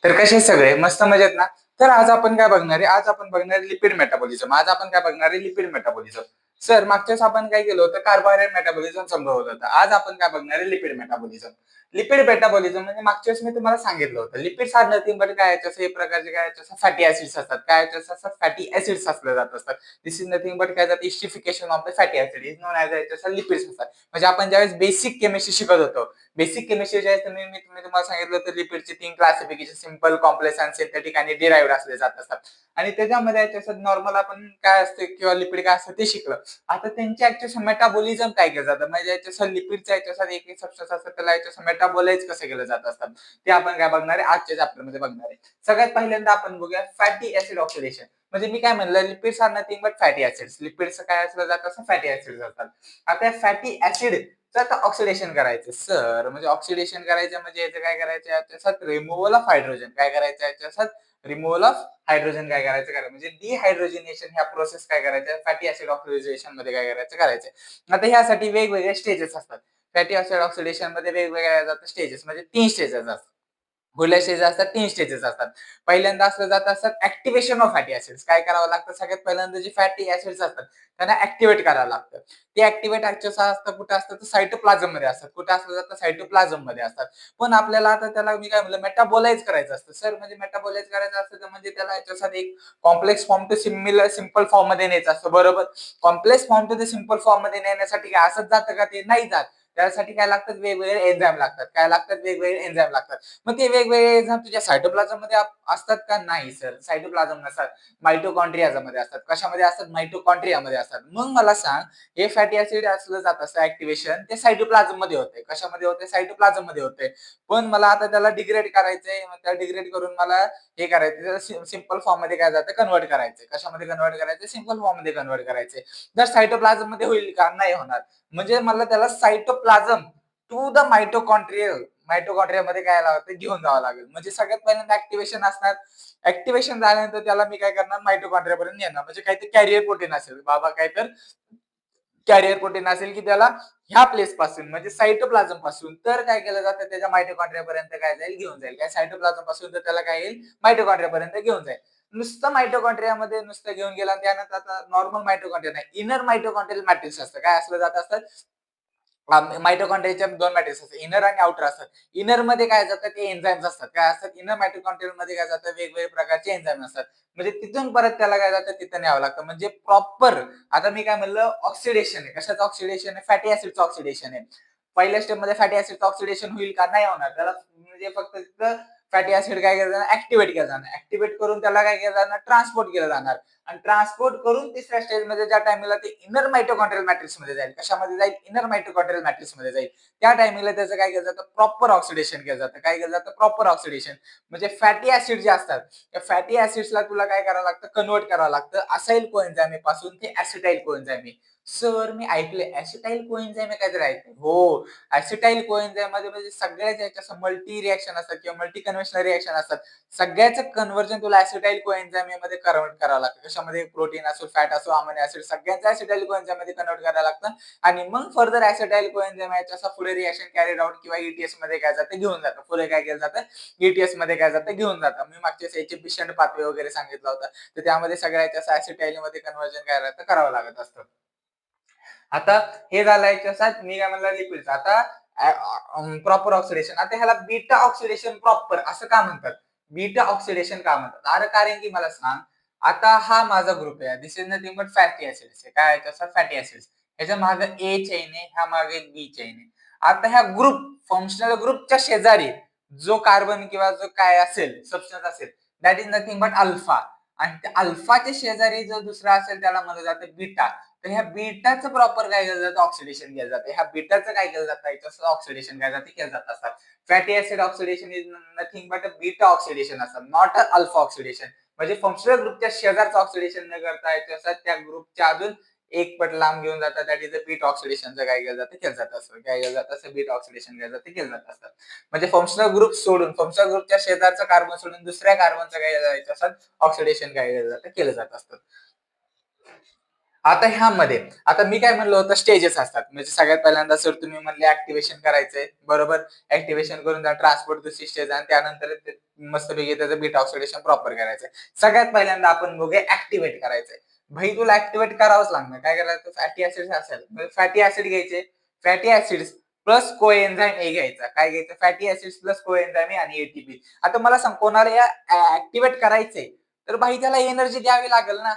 तर कसे सगळे मस्त मजेत ना. तर आज आपण काय बघणार आहे, आज आपण बघणार आहे लिपिड मेटाबॉलिझम. आज आपण काय बघणार आहे, लिपिड मेटाबॉलिझम. सर मागच्याच आपण काय केलं होतं, कार्बोहायड्रेट मेटाबॉलिझम संभवलं होतं. आज आपण काय बघणार आहे, लिपिड मेटाबॉलिझम. लिपिड मेटाबॉलिझम म्हणजे मागच्या वेळेस मी तुम्हाला सांगितलं होतं, लिपिड सार नथिंग बट काय याच्यात एक प्रकारचे काय याच्यात फॅटी ऍसिड्स असतात. काय याच्यात असतात, फॅटी ऍसिड्स असले जात असतात. दिस इज नथिंग बट काय जात esterification of the fatty acid is known as याच्यात लिपिड्स असतात. म्हणजे आपण ज्यावेळेस बेसिक केमिस्ट्री शिकत होतो, बेसिक केमिस्ट्री जे आहे मी तुम्हाला सांगितलं होतं, लिपिडचे 3 क्लासिफिकेशन, सिंपल, कॉम्प्लेक्स आणि सिंथेटिक आणि डिराइव्ड असले जात असतात. आणि त्याच्यामध्ये नॉर्मल आपण काय असते किंवा लिपिड काय असतं ते शिकलं. आता त्यांच्या ऍक्च्युअल मेटाबॉलिझम काय केलं जातं, म्हणजे याच्यात लिपिडच्या याच्यात एक एक सबस्टन्स असतात, त्याला याच्यात मेटाबोलाइज कसं केलं जात असतात ते आपण काय बघणार आहे, आजच्या चॅप्टरमध्ये बघणार आहे. सगळ्यात पहिल्यांदा आपण बघूया फॅटी ऍसिड ऑक्सिडेशन. म्हणजे मी काय म्हणलं, lipids are nothing but fatty acids. Lipids काय असलं जातं, असं फॅटी ऍसिड्स असतात. आता फॅटी ऍसिड आता ऑक्सिडेशन करायचं सर, म्हणजे ऑक्सिडेशन करायचं म्हणजे याचं काय करायचं, याच्यात रिमूव्हल ऑफ हायड्रोजन काय करायचं, याच्यात रिमूव्हल ऑफ हायड्रोजन काय करायचं म्हणजे डिहायड्रोजनेशन ह्या प्रोसेस काय करायचं, फॅटी ऍसिड ऑक्सिडेशन मध्ये काय करायचं. आता ह्यासाठी वेगवेगळे स्टेजेस असतात. फॅटी ऍसिड ऑक्सिडेशन मध्ये वेगवेगळ्या स्टेजेस, म्हणजे 3 स्टेजेस असतात. कुठल्या स्टेजेस असतात, 3 स्टेजेस असतात. पहिल्यांदा असलं जात असतात ऍक्टिव्हेशन ऑफ फॅटी ऍसिड्स. काय करावं लागतं, सगळ्यात पहिल्यांदा जे फॅटी ऍसिड्स असतात त्यांना ऍक्टिव्हेट करावं लागतं. ते ऍक्टिव्हेट असतं कुठे असतं, तर सायटोप्लाझम मध्ये असतात. कुठे असलं जातं, सायटोप्लाझम मध्ये असतात. पण आपल्याला आता त्याला मी काय म्हणलं, मेटाबोलाइज करायचं असतं सर. म्हणजे मेटाबोलाइज करायचं असतं तर म्हणजे त्याला याच्यासाठी एक complex form to simple form मध्ये न्यायचं असतं, बरोबर. Complex form to simple form मध्ये नेण्यासाठी काय असंच जातं का, ते नाही जात. त्यासाठी काय लागतात, वेगवेगळे एन्झाईम लागतात. काय लागतात, वेगवेगळे एन्झाईम लागतात. मग ते वेगवेगळे एन्झाईम तुझ्या सायटोप्लाझम मध्ये असतात का, नाही सर, सायटोप्लाझम नसतात. मायटोकॉन्ड्रिया मध्ये असतात. कशामध्ये असतात, मायटोकॉन्ड्रिया मध्ये असतात. मग मला सांग, हे फॅटी ऍसिड असलं जात असतं ऍक्टिव्हेशन, ते सायटोप्लाझम मध्ये होते. कशामध्ये होते, सायटोप्लाझम मध्ये होते. पण मला आता त्याला डिग्रेड करायचंय, त्या डिग्रेड करून मला हे करायचं, सिंपल फॉर्म मध्ये काय जातं, कन्वर्ट करायचं. कशामध्ये कन्वर्ट करायचं, सिंपल फॉर्म मध्ये कन्वर्ट करायचे. जर सायटोप्लाझम मध्ये होईल का, नाही होणार. म्हणजे मला त्याला सायटोप्लाझम टू द मायटोकॉन्ड्रिया मध्ये काय लागतं, घेऊन जावं लागेल. म्हणजे सगळ्यात पहिल्यांदा ऍक्टिव्हेशन असणार. ऍक्टिव्हेशन झाल्यानंतर त्याला मी काय करणार, मायटोकॉन्ड्रिया पर्यंत नेणार. म्हणजे काहीतरी कॅरियर प्रोटीन असेल बाबा, काय तर कॅरियर प्रोटीन असेल की त्याला ह्या प्लेस पासून, म्हणजे सायटोप्लाझम पासून तर काय केलं जातं, त्याच्या मायटोकॉन्ड्रिया पर्यंत काय जाईल, घेऊन जाईल. काय सायटोप्लाझम पासून तर त्याला काय येईल, मायटोकॉन्ड्रिया पर्यंत घेऊन जाईल. नुसतं मायटोकॉन्ड्रिया मध्ये नुसतं घेऊन गेला, त्यानंतर आता नॉर्मल मायटोकॉन्ड्रिया नाही, इनर मायटोकॉन्ड्रियल मॅट्रिक्स असतं. काय असलं जात असतं, मायटोकॉन्ड्रियाच्या 2 मॅट्रिक्स असतात, इनर आणि आउटर असतात. इनर मध्ये काय जातं, ते एन्झाईम्स असतात. काय असतात, इनर मायटोकॉन्ड्रियल मध्ये काय जातं, वेगवेगळे प्रकारचे एन्झाईम असतात. म्हणजे तिथून परत त्याला काय जातं, तिथं न्यावं लागतं. म्हणजे प्रॉपर, आता मी काय म्हणलं, ऑक्सिडेशन आहे. कशाचं ऑक्सिडेशन आहे, फॅटी ऍसिडचं ऑक्सिडेशन आहे. पहिल्या स्टेप मध्ये फॅटी ऍसिडचं ऑक्सिडेशन होईल का, नाही होणार. त्याला म्हणजे फक्त तिथं फॅटी ऍसिड काय केलं जाणार, ऍक्टिव्हेट केलं जाणार. ऍक्टिव्हेट करून त्याला काय केलं जाणार, ट्रान्सपोर्ट केलं जाणार. आणि ट्रान्सपोर्ट करून तिसऱ्या स्टेज मध्ये ज्या टाइमला ते इनर मायटोकॉन्ड्रियल मॅट्रिक्स मध्ये जाईल. कशामध्ये जाईल, इनर मायटोकॉन्ड्रियल मॅट्रिक्स मध्ये जाईल. त्या टाइमला त्याचं काय केलं जातं, प्रॉपर ऑक्सिडेशन केलं जातं. काय केलं जातं, प्रॉपर ऑक्सिडेशन. म्हणजे फॅटी ऍसिड जे असतात, त्या फॅटी ऍसिड्सला तुला काय करावं लागतं, कन्वर्ट करावं लागतं असाइल कोएन्झाइम पासून ते ऍसिटाइल कोएन्झाइम. सर मी ऐकले ऍसिटाइल कोएन्झाइम काहीतरी ऐकले. हो, ऍसिटाइल कोएन्झाइम मध्ये म्हणजे सगळ्याच याच्या मल्टी रिएक्शन असतात किंवा मल्टी कन्व्हेन्शनल रिएक्शन असतात. सगळ्याचं कन्व्हर्जन तुला ऍसिटाइल कोएन्झाइम मध्ये कन्वर्ट करावं लागतं. कशामध्ये, प्रोटीन असो, फॅट असो, अमिनो ऍसिड, सगळ्यांचं ऍसिटाइल कोएन्झाइम मध्ये कन्वर्ट करायला लागतं. आणि मग फर्दर ऍसिटाइल कोएन्झाइम याच्या पुढे रिएक्शन कॅरीड आउट किंवा ईटीएस मध्ये काय जातं, घेऊन जातं. पुढे काय केलं जातं, ईटीएस मध्ये काय जातं, घेऊन जातं. मी मागच्या एफिशिएंट पाथवे वगैरे सांगितलं होतं, तर त्यामध्ये सगळ्याच्या ऍसिटाइल मध्ये कन्व्हर्जन करावं लागत असतं. आता हे झालं याच्यात, मी काय म्हणलं, लिपिड्स. आता प्रॉपर ऑक्सिडेशन. आता ह्याला बीटा ऑक्सिडेशन प्रॉपर असं का म्हणतात, बीटा ऑक्सिडेशन का म्हणतात, अरे कारण की मला सांग, आता हा माझा ग्रुप आहे, this is nothing but fatty acids. काय त्याचा, फॅटी ऍसिड्स. ह्याच्या मागे ए चेन आहे, ह्या मागे बी चेन आहे. आता ह्या ग्रुप, फंक्शनल ग्रुपच्या शेजारी जो कार्बन किंवा जो काय असेल, सबस्टन्स असेल, that is nothing but alpha. आणि त्या अल्फाच्या शेजारी जो दुसरा असेल त्याला म्हणलं जातं बीटा. तर ह्या बीटाचं प्रॉपर काय केलं जातं, ऑक्सिडेशन केलं जातं. ह्या बीटाचं काय केलं जातं, याचं ऑक्सिडेशन काय जाते, केलं जात असतात. Fatty acid oxidation is nothing but beta oxidation असतात, नॉट अ अल्फा ऑक्सिडेशन. म्हणजे फंक्शनल ग्रुपच्या शेजारचं ऑक्सिडेशन न करता याच्या त्या ग्रुपच्या अजून एक पट लांब घेऊन जातात, दॅट इज बीट ऑक्सिडेशनचं काय केलं जातं, केलं जात असतं. काय केलं जातं, असं बीट ऑक्सिडेशन केलं जातं, केलं जात असतं. म्हणजे फंक्शनल ग्रुप सोडून, फंक्शनल ग्रुपच्या शेजारचं कार्बन सोडून दुसऱ्या कार्बनचं काय जायचं असतं, ऑक्सिडेशन काय केलं जातं, केलं जात असतं. आता ह्यामध्ये, आता मी काय म्हणलं होतं, स्टेजेस असतात. म्हणजे सगळ्यात पहिल्यांदा सर तुम्ही म्हणले ऍक्टिव्हेशन करायचंय, बरोबर. ऍक्टिव्हेशन करून ट्रान्सपोर्ट दुसरी स्टेज, आणि त्यानंतर मस्तपैकी त्याचं बीटा ऑक्सिडेशन प्रॉपर करायचंय. सगळ्यात पहिल्यांदा आपण बघूया ऍक्टिव्हेट करायचंय. भाई तुला ऍक्टिव्हेट करावंच लागणार. काय करायचं? फॅटी ऍसिड असेल फॅटी ऍसिड घ्यायचे. फॅटी ऍसिड प्लस कोएन्झाइम ए घ्यायचा. काय घ्यायचं? फॅटी ऍसिड प्लस कोएन्झाइम ए आणि एटीपी. आता मला सांग कोणाला या ऍक्टिव्हेट करायचंय तर भाई त्याला एनर्जी द्यावी लागेल ना.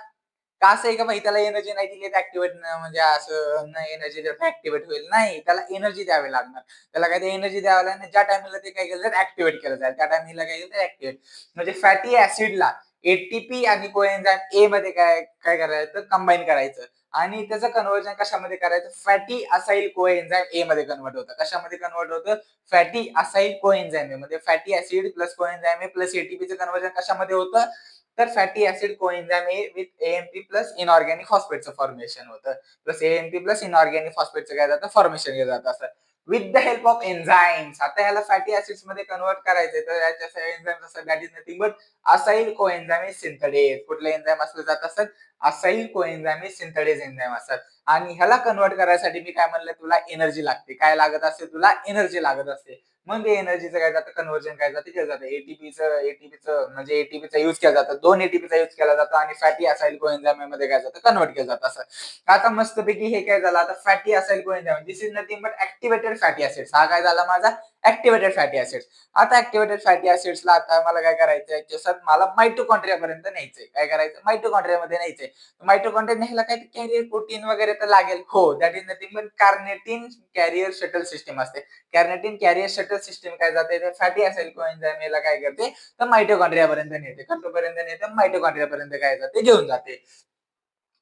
का असं आहे का भाई त्याला एनर्जी नाही दिली तर ऍक्टिव्हेट म्हणजे असं नाही एनर्जी ऍक्टिव्हेट होईल नाही त्याला एनर्जी द्यावी लागणार. त्याला काय ते एनर्जी द्यावी लागणार ज्या टाइमला ते काय केलं तर ऍक्टिव्हेट केलं जाईल त्या टाइमला काय केलं तर ऍक्टिव्हेट म्हणजे फॅटी ऍसिडला एटीपी आणि कोएन्झाइम ए मध्ये काय काय करायचं कंबाईन करायचं आणि त्याचं कन्व्हर्जन कशामध्ये करायचं फॅटी असाइल कोएन्झाइम ए मध्ये कन्वर्ट होतं. कशामध्ये कन्वर्ट होतं? फॅटी असाइल कोएन्झाइम ए मध्ये fatty acid plus coenzyme A plus एटीपीचं कन्वर्जन कशामध्ये होतं तर fatty acid coenzyme A with AMP plus inorganic फॉस्फेटचं फॉर्मेशन होतं प्लस एएनपी प्लस इनऑर्गॅनिक फॉस्फेटचं काय जातं फॉर्मेशन केलं जातं असं with the help of enzymes. आता याला फॅटी ऍसिड्स मध्ये कन्वर्ट करायचंय तर याच्या एन्झाईम्स असतात that is nothing but acyl coenzyme synthetase. कुठले एन्झाईम असले जात असतात? असाइल कोएन्झाइम सिंथेडेज एन्झाईम असतात. आणि ह्याला कन्वर्ट करायसाठी मी काय म्हणलं तुला एनर्जी लागते. काय लागत असते? तुला एनर्जी लागत असते. मग ते एनर्जीचं काय जातं कन्व्हर्जन काय जातं केलं जातं एटीपीचं म्हणजे एटीपीचा युज केला जातो 2 एटीपीचा युज केला जातो आणि फॅटी असाइल कोएन्झाइम मध्ये काय जातं कन्वर्ट केलं जातं असं. आता मस्तपैकी हे काय झालं आता fatty acyl coenzyme this is nothing but activated fatty acids. हा काय झाला माझा ऍक्टिव्हेटेड फॅटी ऍसिड्स. आता ऍक्टिव्हेटेड फॅटी ऍसिड्सला आता मला काय करायचंय याच्यात मला मायटोकॉन्ड्रिया पर्यंत न्यायचंय. काय करायचं? मायटोकॉन्ड्रिया मध्ये न्यायचंय. मायटोकॉन्ड्रिया न्यायला काय कॅरियर प्रोटीन वगैरे तर लागेल हो that is nothing but carnitine carrier shuttle system असते. कार्निटिन कॅरियर शटल सिस्टीम काय जाते तर फॅटी असाइल कोएन्झाइम ला काय करते तर मायटोकॉन्ड्रिया पर्यंत नेते. कुठपर्यंत नेते? मायटोकॉन्ड्रिया पर्यंत काय जाते घेऊन जाते.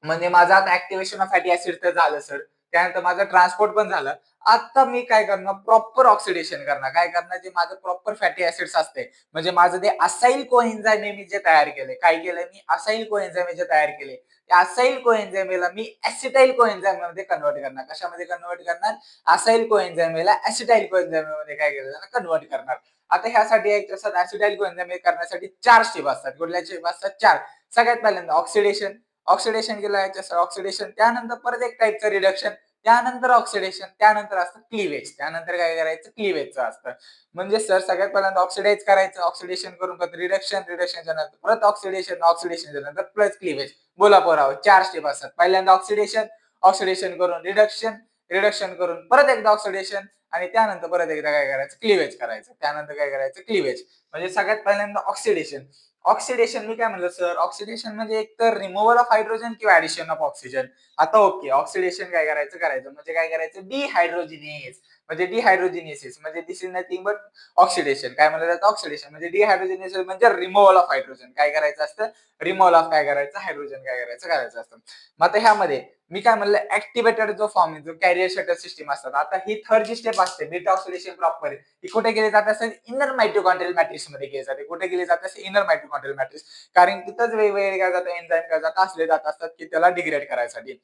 म्हणजे माझं आता ऍक्टिव्हेशन ऑफ फॅटी ऍसिड तर झालं सर. त्यानंतर माझं ट्रान्सपोर्ट पण झालं. आता मी काय करणार प्रॉपर ऑक्सिडेशन करणार. काय करणार जे माझं प्रॉपर फॅटी ऍसिड्स असते म्हणजे माझं ते असाइल कोएन्झाइम मी जे तयार केले काय केलं मी असाइल कोएन्झाइम जे तयार केले त्या असाइल कोएन्झाइमला मी ऍसिटाइल कोएन्झाइम मध्ये कन्वर्ट करणार. कशामध्ये कन्वर्ट करणार? असाइल कोएन्झाइमला ऍसिटाइल कोएन्झाइम मध्ये काय केलं कन्वर्ट करणार. आता ह्यासाठी एक ऍसिटाइल कोएन्झाइम करण्यासाठी 4 स्टेप असतात. कुठल्या स्टेप असतात? 4. सगळ्यात पहिल्यांदा ऑक्सिडेशन. ऑक्सिडेशन केलं याच्या ऑक्सिडेशन त्यानंतर परत एक टाईपचं रिडक्शन त्यानंतर ऑक्सिडेशन त्यानंतर असतं क्लिवेज. त्यानंतर काय करायचं? क्लिवेजचं असतं. म्हणजे सर सगळ्यात पहिल्यांदा ऑक्सिडाइज करायचं ऑक्सिडेशन करून रिडक्शन रिडक्शनच्या नंतर परत ऑक्सिडेशन ऑक्सिडेशनच्या नंतर प्लस क्लिवेज. बोला पोराव 4 स्टेप असतात. पहिल्यांदा ऑक्सिडेशन ऑक्सिडेशन करून रिडक्शन रिडक्शन करून परत एकदा ऑक्सिडेशन आणि त्यानंतर परत एकदा काय करायचं क्लिवेज करायचं. त्यानंतर काय करायचं क्लिवेज. म्हणजे सगळ्यात पहिल्यांदा ऑक्सिडेशन. ऑक्सिडेशन मी काय म्हणलं सर ऑक्सिडेशन म्हणजे एक तर रिमूव्हल ऑफ हायड्रोजन किंवा ऍडिशन ऑफ ऑक्सिजन. आता ओके ऑक्सिडेशन काय करायचं म्हणजे काय करायचं डिहायड्रोजिनेज म्हणजे डिहायड्रोजिनेसिस म्हणजे दिस इज नथिंग बट ऑक्सिडेशन. काय म्हणलं जातं? ऑक्सिडेशन म्हणजे डिहायड्रोजिनेसिस म्हणजे रिमूव्हल ऑफ हायड्रोजन. काय करायचं असतं? रिमूव्हल ऑफ काय करायचं हायड्रोजन काय करायचं असतं. मग आता ह्यामध्ये मी काय म्हणलं ऍक्टिव्हेटेड जो फॉर्म जो कॅरियर शटल सिस्टीम असतात. आता ही थर्ड जी स्टेप असते बीटा ऑक्सिडेशन प्रॉपर ही कुठे केली जात असेल इनर मायटोकॉन्ड्रियल मॅट्रिक्स मध्ये केली जाते. कुठे केली जात असेल? Inner mitochondrial matrix. कारण तिथंच वेगवेगळे काय जातात एन्झाईम काय जातात असले जात असतात की त्याला डिग्रेड करायसाठी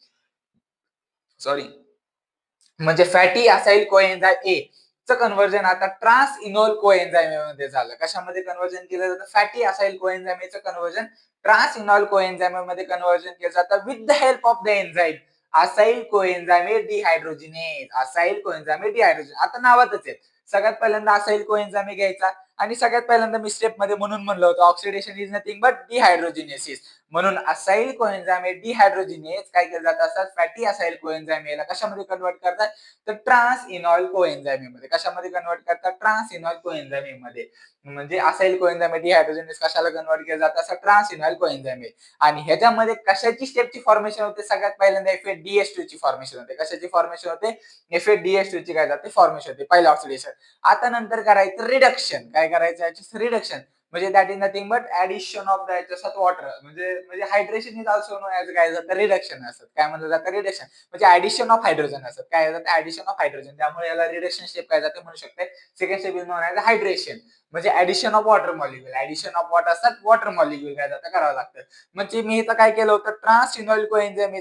सॉरी म्हणजे फॅटी असाइल कोएन्झाइम ए चं कन्व्हर्जन आता ट्रान्स इनोल कोएन्झाइम मध्ये झालं. कशामध्ये कन्व्हर्जन केलं जातं? फॅटी असाइल कोएन्झाइम चं कन्व्हर्जन ट्रान्स इनोल कोएन्झाइम मध्ये कन्व्हर्जन केलं जातं with the help of the enzyme acyl coenzyme dehydrogenase. Acyl coenzyme dehydrogenase आता नावातच आहे. सगळ्यात पहिल्यांदा असाइल कोएन्झाइम घ्यायचा आणि सगळ्यात पहिल्यांदा मी स्टेप मध्ये म्हणून म्हणलं होतं ऑक्सिडेशन इज नथिंग बट डिहायड्रोजिनेसिस. म्हणून असाइल कोएन्झाइम डिहायड्रोजिनेज काय केलं जातं असतात फॅटी असाइल कोएन्झाइम याला कशामध्ये कन्वर्ट करतात तर ट्रान्स इनॉल कोएन्झाइम मध्ये. कशामध्ये कन्वर्ट करतात? ट्रान्स इनॉल कोएन्झाइम मध्ये. म्हणजे असाइल कोएन्झाइम डिहायड्रोजिनेज कशाला कन्वर्ट केलं जातं असं ट्रान्स इनॉल कोएन्झाइम आणि ह्याच्यामध्ये कशाची स्टेपची फॉर्मेशन होते सगळ्यात पहिल्यांदा FADH2 ची फॉर्मेशन होते. कशाची फॉर्मेशन होते? FADH2 ची काय जाते फॉर्मेशन होते पहिलं ऑक्सिडेशन. आता नंतर करायचं रिडक्शन. काय करायचं याचं रिडक्शन म्हणजे that is nothing but addition of the याच्यात वॉटर म्हणजे hydration is also non as काय जातं रिडक्शन असतं. काय म्हणलं जातं? रिडक्शन म्हणजे ऍडिशन ऑफ हायड्रोजन असतं. काय जातं? Addition of hydrogen. त्यामुळे याला रिडक्शन स्टेप काय जाते म्हणू शकते. Second step is known as hydration म्हणजे addition of water molecule. Addition of water असतात वॉटर मॉलिक्युल काय जातं करावं लागतं. म्हणजे मी इथं काय केलं होतं ट्रान्स इनॉल कोएन्झाइम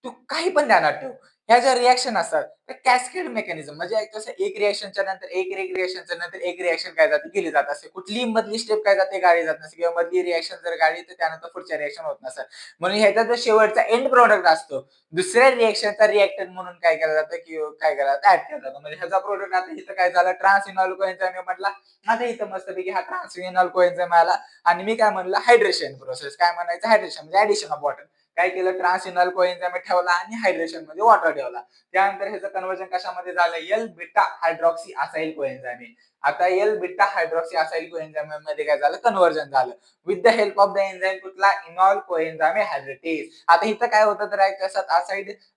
तू काही पण ध्यानात ठेव ह्या ज्या रिएक्शन असतात त्या कॅस्केड मेकॅनिझम म्हणजे तसं एक रिएक्शनच्या नंतर एक रिएक्शनच्या नंतर एक रिएक्शन काय जाते केली जात असते. कुठलीही मधली स्टेप काय जाते गाळी जात नसते किंवा मधली रिएक्शन जर गाळली तर त्यानंतर पुढच्या रिएक्शन होत नसतात. म्हणून ह्याचा जो शेवटचा एंड प्रोडक्ट असतो दुसऱ्या रिएक्शनचा रिएक्टंट म्हणून काय केलं जातं किंवा काय केलं जातं ऍड केलं जातं. म्हणजे ह्याचा प्रोडक्ट आता इथं काय झालं ट्रान्स इनॉल कोएन्झाइम म्हटला. आता इथं मस्तपैकी हा ट्रान्स इनॉल कोएन्झाइम आला आणि मी काय म्हणलं हायड्रेशन प्रोसेस काय म्हणायचं हायड्रेशन म्हणजे ऍडिशन ऑफ वॉटर. काय केलं ट्रान्स इनॉल कोएन्झाइम ठेवला आणि हायड्रेशन मध्ये वॉटर ठेवला. त्यानंतर ह्याचं कन्वर्जन कशामध्ये झालं एल बीटा हायड्रॉक्सी असाइल कोएन्झाइम. आता L beta hydroxy acyl coenzyme मध्ये काय झालं कन्वर्जन झालं with the help of the enzyme कुठला इनॉल कोएन्झाइम हायड्रेटेज. आता इथं काय होतं तर याच्यात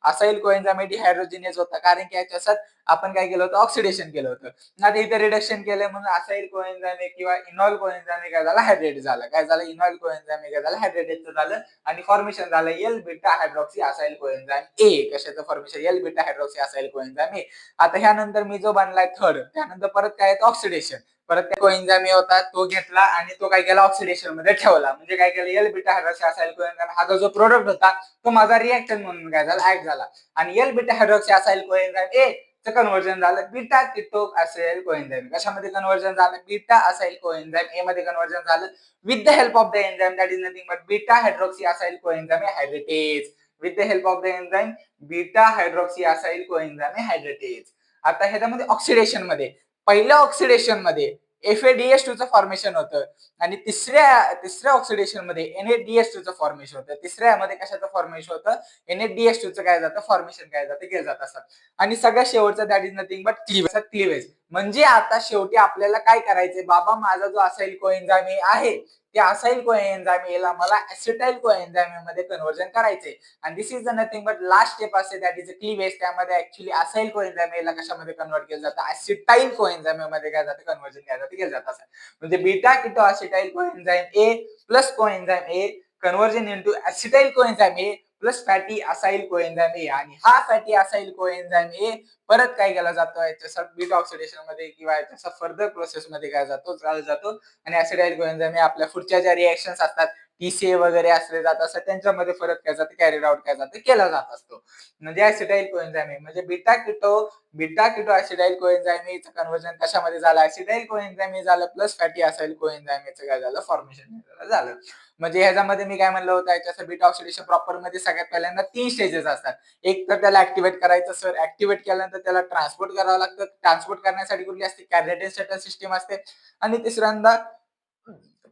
असाइल कोएन्झाइम डिहायड्रोजिनेज होता कारण की याच्यात आपण काय केलं होतं ऑक्सिडेशन केलं होतं. आता इथे रिडक्शन केलं म्हणून असाइल कोएन्झाइम किंवा इनॉल कोएन्झाइम काय झालं हायड्रेट झालं. काय झालं इनॉल कोएन्झाइम काय झालं हायड्रेटेज झालं आणि फॉर्मेशन झालं L beta hydroxy acyl coenzyme A. कशाचं formation L beta hydroxy acyl coenzyme A. आता ह्यानंतर मी जो बनलाय थर्ड त्यानंतर परत काय येतं ऑक्सिडेशन. परत त्या कोएन्झाइम होता तो घेतला आणि तो काय केला ऑक्सिडेशन मध्ये ठेवला म्हणजे काय केलं एल बीटा हायड्रॉक्सी असाइल कोएन्झाइम हा जो प्रोडक्ट होता तो माझा रिएक्शन म्हणून काय झाला ऍड झाला आणि L beta hydroxy acyl coenzyme ए चं कन्वर्जन झालं बीटा कीटो असाइल कोएन्झाइम. कशामध्ये कन्वर्जन झालं बीटा असाइल कोएन्झाइम ए मध्ये कन्वर्जन झालं with the help of the enzyme that is nothing but beta hydroxyacyl coenzyme hydratase. With the help of the enzyme beta hydroxyacyl coenzyme hydratase. आता ह्याच्यामध्ये oxidation मध्ये पहिल्या oxidation मध्ये FADH2 चं formation होतं आणि तिसऱ्या ऑक्सिडेशन मध्ये NADH2 चं फॉर्मेशन होतं. तिसऱ्या मध्ये कशाचं फॉर्मेशन होतं NADH2 चं काय जातं फॉर्मेशन काय जातं केलं जात असतं आणि सगळ्यात शेवटचं that is nothing but cleavage. म्हणजे आता शेवटी आपल्याला काय करायचंय बाबा माझा जो असाइल कोएन्झाइम आहे त्या असाइल कोएन्झाइम मला ऍसिटाइल कोएन्झाइम मध्ये कन्वर्जन करायचंय आणि this is the nothing but last step असते दॅट इज क्लीवेज. त्यामध्ये ऍक्च्युअली असाइल कोएन्झाइम कशामध्ये कन्वर्ट केलं जातं ऍसिटाइल कोएन्झाइम मध्ये काय जातं कन्वर्जन केलं जातं असं म्हणजे beta keto असिटाइल कोएन्झाइम A plus coenzyme A conversion into ऍसिटाइल कोएन्झाइम A plus fatty acyl coenzyme ए आणि हा फॅटी असाइल कोएन्झाइम ए परत काय केला जातो याच्या बीटा ऑक्सिडेशन मध्ये किंवा याच्या फर्दर प्रोसेस मध्ये काय जातो आणि ऍसिडाइल कोएन्झाइम आपल्या पुढच्या ज्या रिएक्शन्स असतात TCA वगैरे असले जात असतात त्यांच्यामध्ये फरक काय जातं कॅरीड आउट काय जातं केला जात असतो. म्हणजे ऍसिडाइल कोएन्झाइम म्हणजे बीटा कीटो ऍसिडाइल कोएन्झाइम चं कन्वर्जन कशामध्ये झालं ऍसिडाइल कोएन्झाइम झालं प्लस फॅटी असाइल कोएन्झाइम काय झालं फॉर्मेशन झालं. म्हणजे ह्याच्यामध्ये मी काय म्हणलं होतं याच्या बीटा ऑक्सिडेशन प्रॉपर मध्ये सगळ्यात पहिल्यांदा 3 स्टेजेस असतात. एक तर त्याला ऍक्टिव्हेट करायचं सर ऍक्टिव्हेट केल्यानंतर त्याला ट्रान्सपोर्ट करावं लागतं. ट्रान्सपोर्ट करण्यासाठी कुठली असते कॅर्नेटेन शटल सिस्टीम असते आणि तिसऱ्यांदा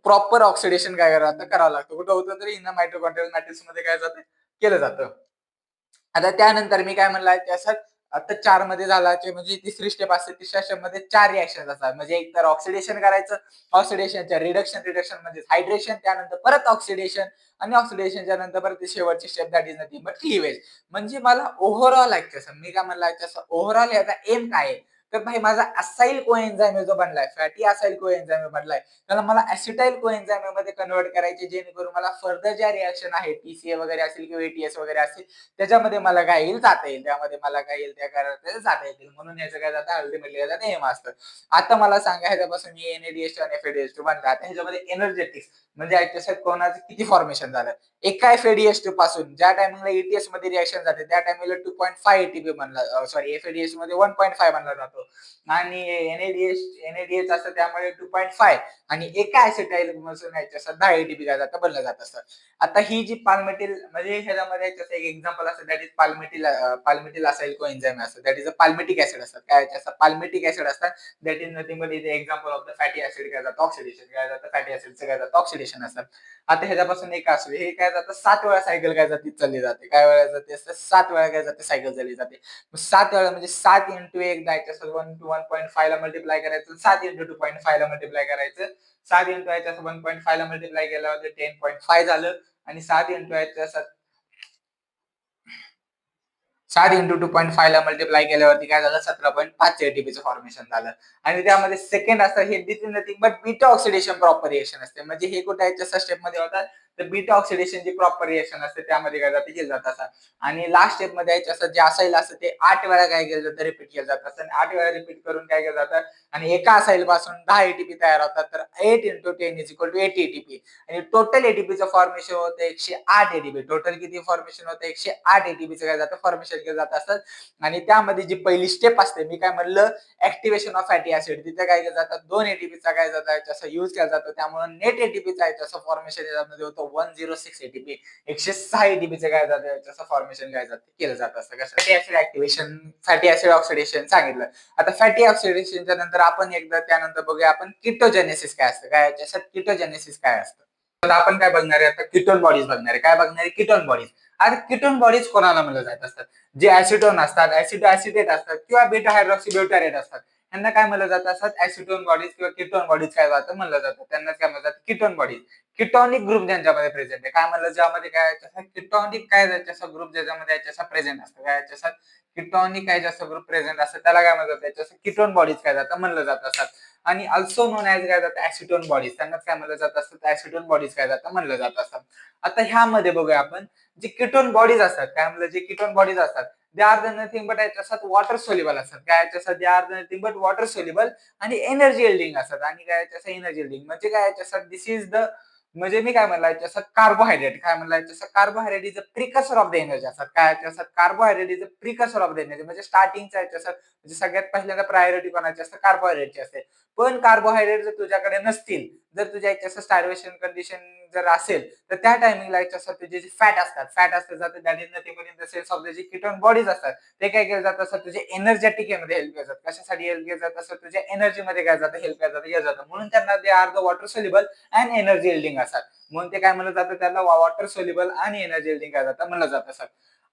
प्रॉपर ऑक्सिडेशन काय करावं लागतं कुठं होतं तरी इन मायटोकॉन्ड्रियल मॅट्रिक्स मध्ये काय जातं केलं जातं. आता त्यानंतर मी काय म्हणलं त्याच्यात आता 4 मध्ये झाला म्हणजे तिसरी स्टेप असते तिसऱ्या स्टेप मध्ये 4 रिएक्शन असतात म्हणजे एक तर ऑक्सिडेशन करायचं ऑक्सिडेशनच्या रिडक्शन म्हणजे हायड्रेशन त्यानंतर परत ऑक्सिडेशन आणि ऑक्सिडेशनच्या नंतर परत शेवटची step that is nothing but cleavage. म्हणजे मला ओव्हरऑल मी काय म्हणलं ओव्हरऑल याचा एम काय आहे तर भाई माझा असाइल कोएन्झाइम जो बनलाय फॅटी असाइल कोएन्झाइम बनलाय त्याला मला ऍसिटाइल कोएन्झाइम मध्ये कन्वर्ट करायचे जेणेकरून मला फर्दर ज्या रिएक्शन आहे TCA वगैरे असेल किंवा ATS वगैरे असेल त्याच्यामध्ये मला काय येईल जाता येईल त्यामध्ये मला काय येईल त्या करायला जाता येतील म्हणून याचं काय जातं अल्टिमेटली याचं एम असतं. आता मला सांगा ह्याच्यापासून NADH2 आणि FADH2 बनतात ह्याच्यामध्ये एनर्जेटिक्स म्हणजे याच्यात कोणाचं किती फॉर्मेशन झालं एका FADH2 पासून ज्या टायमिंगला ETS मध्ये रिएक्शन जाते त्या टायमिंगला 2.5 ATP बनला सॉरी FADH मध्ये 1.5 बनला जातो आणि NADH असतं त्यामुळे 2.5 आणि एका ऍसिटाइल पासून याच्यात 10 ATP काय जातं बनलं जात असतं. आता ही जी पाल्मिटिल म्हणजे ह्याच्यामध्ये एक एक्झाम्पल असतं दॅट इज पाल्मिटिल असाइल कोएन्झाइम असतं that is a palmitic acid असतात काय पाल्मिटिक ऍसिड असतात that is nothing but is example of the fatty acid काय जातं ऑक्सिडेशन काय जातं फॅटी ऍसिडचं काय जातं ऑक्सिडेशन असतं. आता ह्याच्यापासून एक असू हे काय जातं 7 वेळा सायकल काय जाते चालली जाते काय वेळा जाते 7 वेळा काय जाते सायकल चालली जाते 7 वेळा म्हणजे 7 इंटू एक द्यायचं 1 to 1.5 ला मल्टिप्लाय करायचं 7 इंटू 2.5 ला मल्टिप्लाय करायचं 7 इंटू 1.5 ला मल्टिप्लाय केल्यावर 10.5 झालं आणि 7 इंटू 2.5 ला मल्टिप्लाय केल्यावरती काय झालं 17.5 ATPचं फॉर्मेशन झालं आणि त्यामध्ये सेकंड असतं हे nothing but beta oxidation proper reaction असते म्हणजे हे कुठे याच्या स्टेप मध्ये होतात तर बीटा ऑक्सिडेशन जी प्रॉपर रिएक्शन असते त्यामध्ये काय जाते केलं जात असतात. आणि लास्ट स्टेप मध्ये असं जे असाईल असतं ते 8 वेळा काय केलं जातं रिपीट केलं जातं असतं आणि 8 वेळा रिपीट करून काय केलं जातं आणि एका असाईल पासून 10 एटीपी तयार होतात. तर 8 × 10 = 80 एटीपी आणि टोटल एटीपीचं फॉर्मेशन होतं 108 एटीपी. टोटल किती फॉर्मेशन होतं 108 एटीपीचं काय जातं फॉर्मेशन केलं जात असतं. आणि त्यामध्ये जी पहिली स्टेप असते मी काय म्हणलं ऍक्टिव्हेशन ऑफ फॅटी ऍसिड तिथे काय केलं जातं 2 एटीपीचा काय जातं त्याचा यूज केला जातो. त्यामुळे नेट एटीपीचा त्याचं फॉर्मेशन यामध्ये होतं 106 एटीपी. 106 एटीपीचं काय जातं त्याचं फॉर्मेशन काय जातं केलं जात असतं. कसं fatty acid activation fatty acid oxidation सांगितलं. आता फॅटी ऑक्सिडेशनच्या नंतर आपण एकदा त्यानंतर बघूया आपण किटोजेनेसिस काय असतं. काय याच्यात किटोजेनेसिस काय असतं. तर आपण काय बघणार आहे आता कीटोन बॉडीज बघणार आहे. काय बघणार आहे कीटोन बॉडीज. आता कीटोन बॉडीज कोणाला म्हणलं जात असतात जे ऍसिटोन असतात ऍसिटेट असतात किंवा बीटा हायड्रॉक्सी ब्युटारेट असतात यांना काय म्हणलं जात असतात ऍसिटोन बॉडीज किंवा कीटोन बॉडीज काय जातं म्हणलं जातं त्यांना काय म्हणलं जातं कीटोन बॉडीज. किटॉनिक ग्रुप ज्यांच्यामध्ये प्रेझेंट आहे काय म्हणलं ज्यामध्ये काय किटॉनिक काय त्याचा ग्रुप ज्याच्यामध्ये त्याचा प्रेझेंट असतं काय त्याच्यात किटॉनिक काय जास्त ग्रुप प्रेझेंट असतं त्याला काय म्हणतात त्याच्या किटोन बॉडीज काय जातं म्हणलं जात असतात. आणि अल्सो नोन ऍज काय जातं ऍसिटोन बॉडीज त्यांनाच काय म्हणलं जात असतं ऍसिटोन बॉडीज काय जातं म्हणलं जात असतात. आता ह्यामध्ये बघूया आपण जे किटोन बॉडीज असतात काय म्हणलं जे किटोन बॉडीज असतात they are the nothing but याच्यात वॉटर सोल्युबल असतात काय याच्यात they are the nothing but water soluble आणि एनर्जी एल्डिंग असतात आणि काय याच्यात एनर्जी एल्डिंग म्हणजे काय याच्यात दिस इज द म्हणजे मी काय म्हणलं याच्यात कार्बोहायड्रेट काय म्हणलं याच्यात carbohydrate is a precursor of the energy असतात काय याच्यात carbohydrate is a precursor of the energy म्हणजे स्टार्टिंगच्या याच्यात म्हणजे सगळ्यात पहिल्यांदा प्रायोरिटी कोणाची असते कार्बोहायड्रेटची असते. पण कार्बोहायड्रेट जर तुझ्याकडे नसतील जर तुझ्या याच्यात स्टार्वेशन कंडिशन जर असेल तर त्या टायमिंगला याच्यात तुझे जे फॅट असतात that is nothing but in the sense of the जे कीटोन बॉडीज असतात ते काय केलं जातं असं तुझे एनर्जेटिक मध्ये हेल्प केलं जातं. कशासाठी हेल्प केलं जातं असं तुझ्या एनर्जी मध्ये काय जातं हेल्प केलं जातं म्हणून त्यांना they are the water soluble and energy एल्डिंग असतात. म्हणून ते काय म्हणलं जातं त्याला वॉटर सोल्युबल आणि एनर्जी एल्डिंग काय जातं म्हणलं जातं असं.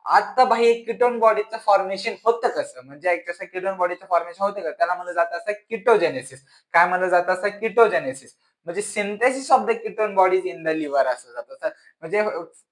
आता भाई कीटोन बॉडीचं फॉर्मेशन होतं कसं म्हणजे एक तसं कीटोन बॉडीचं फॉर्मेशन होतं का त्याला म्हणलं जातं असं किटोजेनेसिस. काय म्हणलं जातं असं किटोजेनेसिस म्हणजे synthesis of the ketone bodies in the liver असं जातं म्हणजे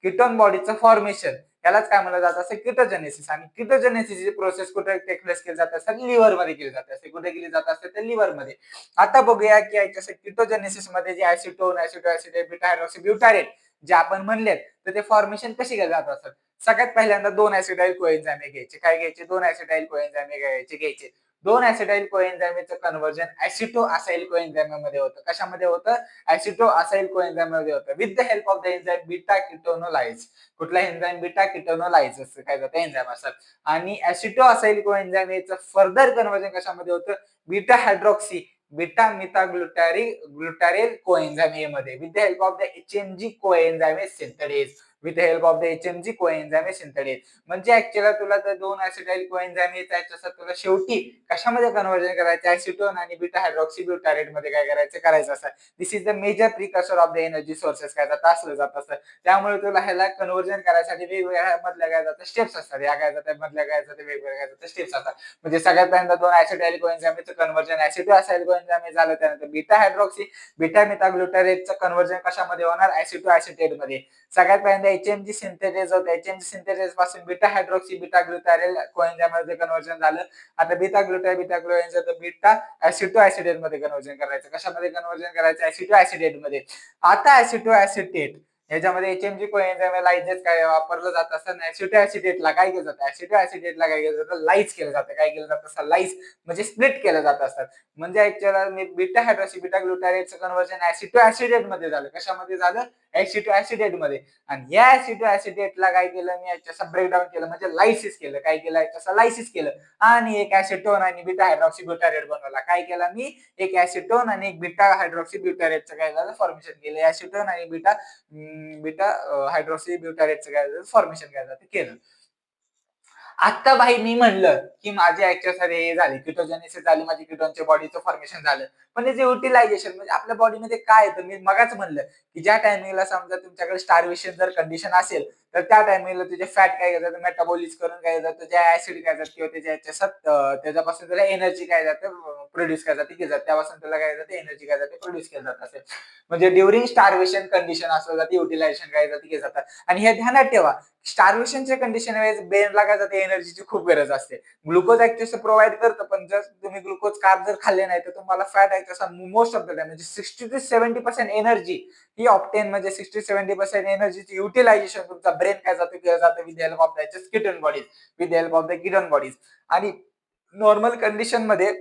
कीटोन बॉडीचं फॉर्मेशन यालाच काय म्हणलं जातं असं किटोजेनेसिस. आणि किटोजेनेसिसची प्रोसेस कुठे टेक प्लेस केली जात असते लिव्हर मध्ये केली जात असते. कुठे केली जात असते तर लिव्हर मध्ये. आता बघूया की याच्या किटोजेनेसिस मध्ये जे ऍसिटोन ऍसिड बीटा हायड्रॉक्सी ब्युटारेट जे आपण म्हणलेत तर ते फॉर्मेशन कशी केले जात असतात. सगळ्यात पहिल्यांदा 2 ऍसिडाइल कोएन्झाइम घ्यायचे काय घ्यायचे 2 ऍसिडाइल कोएन्झाइम घ्यायचे 2 ऍसिडाइल कोएन्झाइमचं कन्व्हर्जन ऍसिटो असाइल कोएन्झाइम मध्ये होतं. कशामध्ये होतं ऍसिटो असाइल कोएन्झाइम मध्ये होतं with the help of the enzyme beta ketonolase. कुठला एन्झाइम बीटा कीटोनोलाइज असं काय जातं एन्झाइम असतात. आणि ऍसिटो असाइल कोएन्झाइमचं फर्दर कन्व्हर्जन कशामध्ये होतं beta hydroxy beta glutaryl coenzyme मध्ये with the help of the HMG coenzyme synthetase with the help of the HMG coenzyme synthetase. म्हणजे ऍक्च्युअली तुला तर 2 ऍसिडाइल कोएन्झाइम याच्यात तुला शेवटी कशामध्ये कन्व्हर्जन करायचं ऍसिटोन आणि बीटा हायड्रॉक्सी ब्युटारेट मध्ये काय करायचं असं. This is the major precursor of the energy sources काय जातं असलं जात असतं. त्यामुळे तुला ह्याला कन्व्हर्जन करायसाठी वेगवेगळ्या मधल्या काय जातं स्टेप्स असतात. या काय जातात मधल्या काय जातं वेगवेगळ्या काय जातं स्टेप्स असतात. म्हणजे सगळ्यात पहिल्यांदा 2 ऍसिडाइल कोएन्झाइमचं कन्व्हर्जन ऍसिटो असाइल कोएन्झाइम झालं त्यानंतर बीटा हायड्रॉक्सी बीटा मेथाग्लुटारेटचं कन्व्हर्जन कशामध्ये होणार ऍसिटो ऍसिटेट मध्ये. सगळ्यात पहिल्यांदा एचएमजी सिंथेटेज होतं एचएमजी सिंथेटेज पासून beta hydroxy beta glutaryl coenzyme मध्ये कन्व्हर्जन झालं. आता बीटा ग्लुटारेल बीटा ऍसिटो ऍसिडेट मध्ये कन्व्हर्जन करायचं. कशामध्ये कन्व्हर्जन करायचं ऍसिटो ऍसिडेट मध्ये. आता ऍसिटो ऍसिटेट याच्यामध्ये एचएमजी कोएन्झाइम लायझेस काय वापरलं जात असतं ऍसिटो ऍसिडेटला काय केलं जातं ऍसिटो ऍसिडेटला काय केलं जातं लाईज केलं जातं. काय केलं जातं असं लाईज म्हणजे स्प्लिट केलं जात असतात. म्हणजे ऍक्च्युअली बीटा हायड्रॉक्सी बीटा ग्लुटारेटचं कन्व्हर्जन ऍसिटो ऍसिडेट मध्ये झालं. कशामध्ये झालं ऍसिटो ऍसिडेट मध्ये. आणि या ऍसिटो ऍसिडेटला काय केलं मी याच्याचं ब्रेकडाऊन केलं म्हणजे लायसिस केलं. काय केलं याच्याचं लायसिस केलं आणि एक ऍसिटोन आणि बीटा हायड्रॉक्सी ब्युटारेट बनवला. काय केलं मी एक ऍसिटोन आणि एक बीटा हायड्रॉक्सी ब्युटारेटचं काय झालं फॉर्मेशन केलं. ऍसिटोन आणि बीटा बीटा हायड्रॉक्सी ब्युटारेटचं काय झालं फॉर्मेशन काय झालं केलं. आता भाई मी म्हणलं की माझे ऍक्च्युअली हे झाले किटोजेनेसिस झाली माझी कीटोनच्या बॉडीचं फॉर्मेशन झालं. पण त्याचे युटिलायझेशन म्हणजे आपल्या बॉडीमध्ये काय येतं मी मगाच म्हणलं की ज्या टायमिंगला समजा तुमच्याकडे स्टार्वेशन जर कंडिशन असेल तर त्या टायमिंगला तुझे फॅट काय जातं मेटाबॉलिझ करून काय जातं जे ऍसिड काय जातं किंवा त्याच्यापासून तुला एनर्जी काय जातं प्रोड्यूस केलं जाते केलं जाते त्यापासून त्याला काय जाते एनर्जी काय जाते प्रोड्यूस केलं जात असेल. म्हणजे ड्युरिंग स्टार्वेशन कंडिशन असलं जाते युटिलायझेशन काय जाते केलं जातात. आणि हे ध्यानात ठेवा, स्टार्वेशनच्या कंडिशन वेळेस ब्रेनला काय जाते एनर्जीची खूप गरज असते. ग्लुकोज ऍक्च्युअली प्रोव्हाइड करतं, पण जर तुम्ही ग्लुकोज कार्ब जर खाल्ले नाही तर तुम्हाला fat actually most of the time म्हणजे 60 ते 70% एनर्जी ही ऑप्टेन म्हणजे 60-70% एनर्जीची युटिलायझेशन तुमचा ब्रेन काय जातं केलं जातं with help of the ketone bodies, with help of the ketone bodies. आणि नॉर्मल कंडिशन मध्ये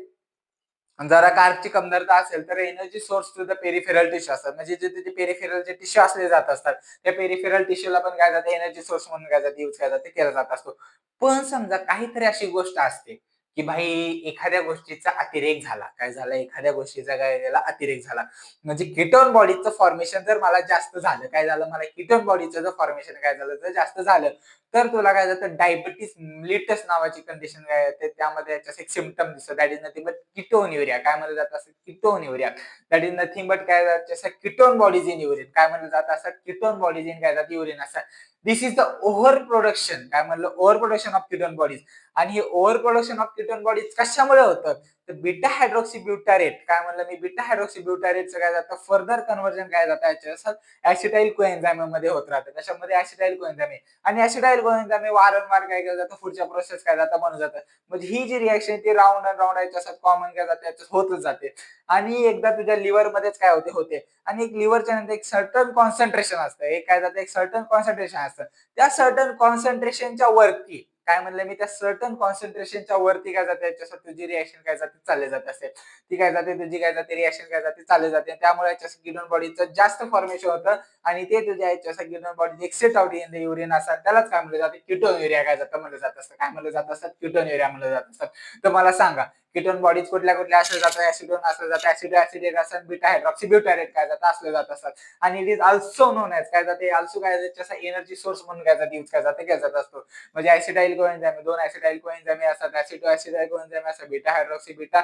जरा कार्बची कमतरता असेल तर energy source to the peripheral tissue असतात, म्हणजे जे तिथे पेरिफेरल जे टिश्यू असले जात असतात त्या पेरिफेरल टिश्यूला पण काय जाते एनर्जी सोर्स म्हणून काय जाते यूज काय जाते केला जात असतो. पण समजा काहीतरी अशी गोष्ट असते की भाई एखाद्या गोष्टीचा अतिरेक झाला, काय झाला एखाद्या गोष्टीचा काय झाला अतिरेक झाला, म्हणजे कीटोन बॉडीचं फॉर्मेशन जर मला जास्त झालं, काय झालं मला कीटोन बॉडीचं जर फॉर्मेशन काय झालं जर जास्त झालं तर तुला काय जातं डायबिटीस मिलिटस नावाची कंडिशन काय येते, त्यामध्ये याच्यात एक सिम्पटम दिसतो दॅट इज नथिंग बट कीटोन्युरिया. काय म्हणलं जातं असं कीटोन्युरिया, दॅट इज नथिंग बट काय जातं कीटोन बॉडीज इन युरिन. काय म्हणलं जातं असं कीटोन बॉडीज इन काय जातं युरिन असं. This is the over production, काय म्हणलं over production of ketone bodies. आणि हे over production of ketone bodies कशामुळे होतं तर बीटा हायड्रॉक्सी ब्युटारेट, काय म्हणलं मी बीटा हायड्रॉक्सी ब्युटारेटचं काय जातं फर्दर कन्व्हर्जन काय जातं याच्यात ऍसिटाइल कोएन्झाइम मध्ये होत राहतं. कशामध्ये ऍसिटाइल कोएन्झाइम, आणि ऍसिटाइल कोएन्झाइम वारंवार काय केलं जातं पुढच्या प्रोसेस काय जातं बनून जातं. म्हणजे ही जी रिएक्शन ती राऊंड अँड राऊंड याच्यात कॉमन काय जाते याच्यात होतच जाते. आणि एकदा तुझ्या लिव्हर मध्येच काय होते आणि एक लिव्हरच्या नंतर एक सर्टन कॉन्सन्ट्रेशन असतं, एक काय जातं एक सर्टन कॉन्सन्ट्रेशन असतं. त्या सर्टन कॉन्सन्ट्रेशनच्या वरती काय म्हणलं मी त्या सर्टन कॉन्सन्ट्रेशनच्या वरती काय जाते याच्यासाठी तुझी रिएक्शन काय जाते चालली जात असते. ती काय जाते तुझी काय जाते रिएक्शन काय जाते चालली जाते, त्यामुळे याच्या कीटोन बॉडीचं जास्त फॉर्मेशन होतं आणि ते तुझ्या याच्या ketone body excrete out in the urine असतात, त्यालाच काय म्हणलं जातं कीटोन्युरिया काय जातं म्हणलं जात असतं. काय म्हणलं जात असतं कीटोन्युरिया म्हणलं जात असतं. तर मला सांगा कीटोन बॉडीज कुठल्या कुठल्या असले जातात, ऍसिडोन असलं जातं, ऍसिडो ऍसिडेट असतात, बीटा हायड्रॉक्सी ब्युटारेट काय जातं असले जात असतात. आणि it is also known as काय जाते ऑल्सो काय त्याचा एनर्जी सोर्स म्हणून काय जाते यूज काय जाते केला जात असतो. म्हणजे ऍसिटाइल कोएन्झाइम दोन ऍसिटाइल कोएन्झाइम असतात, ऍसिडो ऍसिडाइल कोएन्झाइम असतात, beta hydroxy beta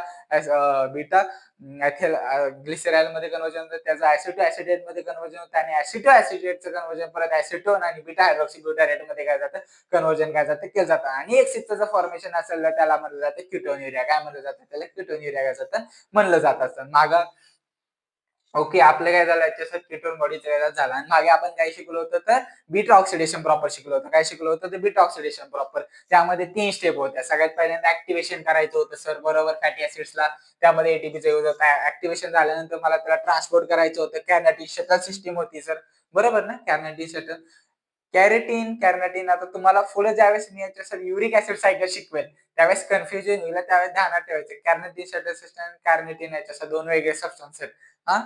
beta ethyl glycerol मध्ये कन्वर्जन होतं, त्याचं ऍसिडो ऍसिडेट मध्ये कन्वर्जन होतं आणि ऍसिडो ऍसिडेटचं कन्वर्जन परत ऍसिटोन आणि बीटा हायड्रॉक्सी ब्युटारेट मध्ये काय जातं कन्वर्जन काय जातं केलं जातं. आणि एक सिस्टरचं फॉर्मेशन असेल तर त्याला म्हणलं जातं कीटोन्युरिया. काय म्हणलं जातं त्याला कीटोन्युरिया काय जातं म्हणलं जात असतं. मागं ओके आपलं काय झालं याच्यात कीटोन बॉडीचं झालं आणि मागे आपण काय शिकलो होतं तर बीटा ऑक्सिडेशन प्रॉपर शिकलो होतं. काय शिकलो होतं ते बीटा ऑक्सिडेशन प्रॉपर. त्यामध्ये 3 स्टेप होत्या. सगळ्यात पहिल्यांदा ऍक्टिव्हेशन करायचं होतं सर बरोबर फॅटी ऍसिड्सला, त्यामध्ये एटीपीचा यूज होता. ऍक्टिव्हेशन झाल्यानंतर मला त्याला ट्रान्सपोर्ट करायचं होतं. कॅर्नेटिक शटल सिस्टीम होती सर बरोबर ना, कॅर्नेटिक शटल कॅर्नेटिन आता तुम्हाला पुढे ज्यावेळेस मी याच्या युरिक ऍसिड सायकल शिकवेल त्यावेळेस कन्फ्युजन होईल, त्यावेळेस ध्यानात ठेवायचं कॅर्नेटिन शटल सिस्टम कॅर्नेटिन याच्या दोन वेगळे सबस्टन्स आहेत.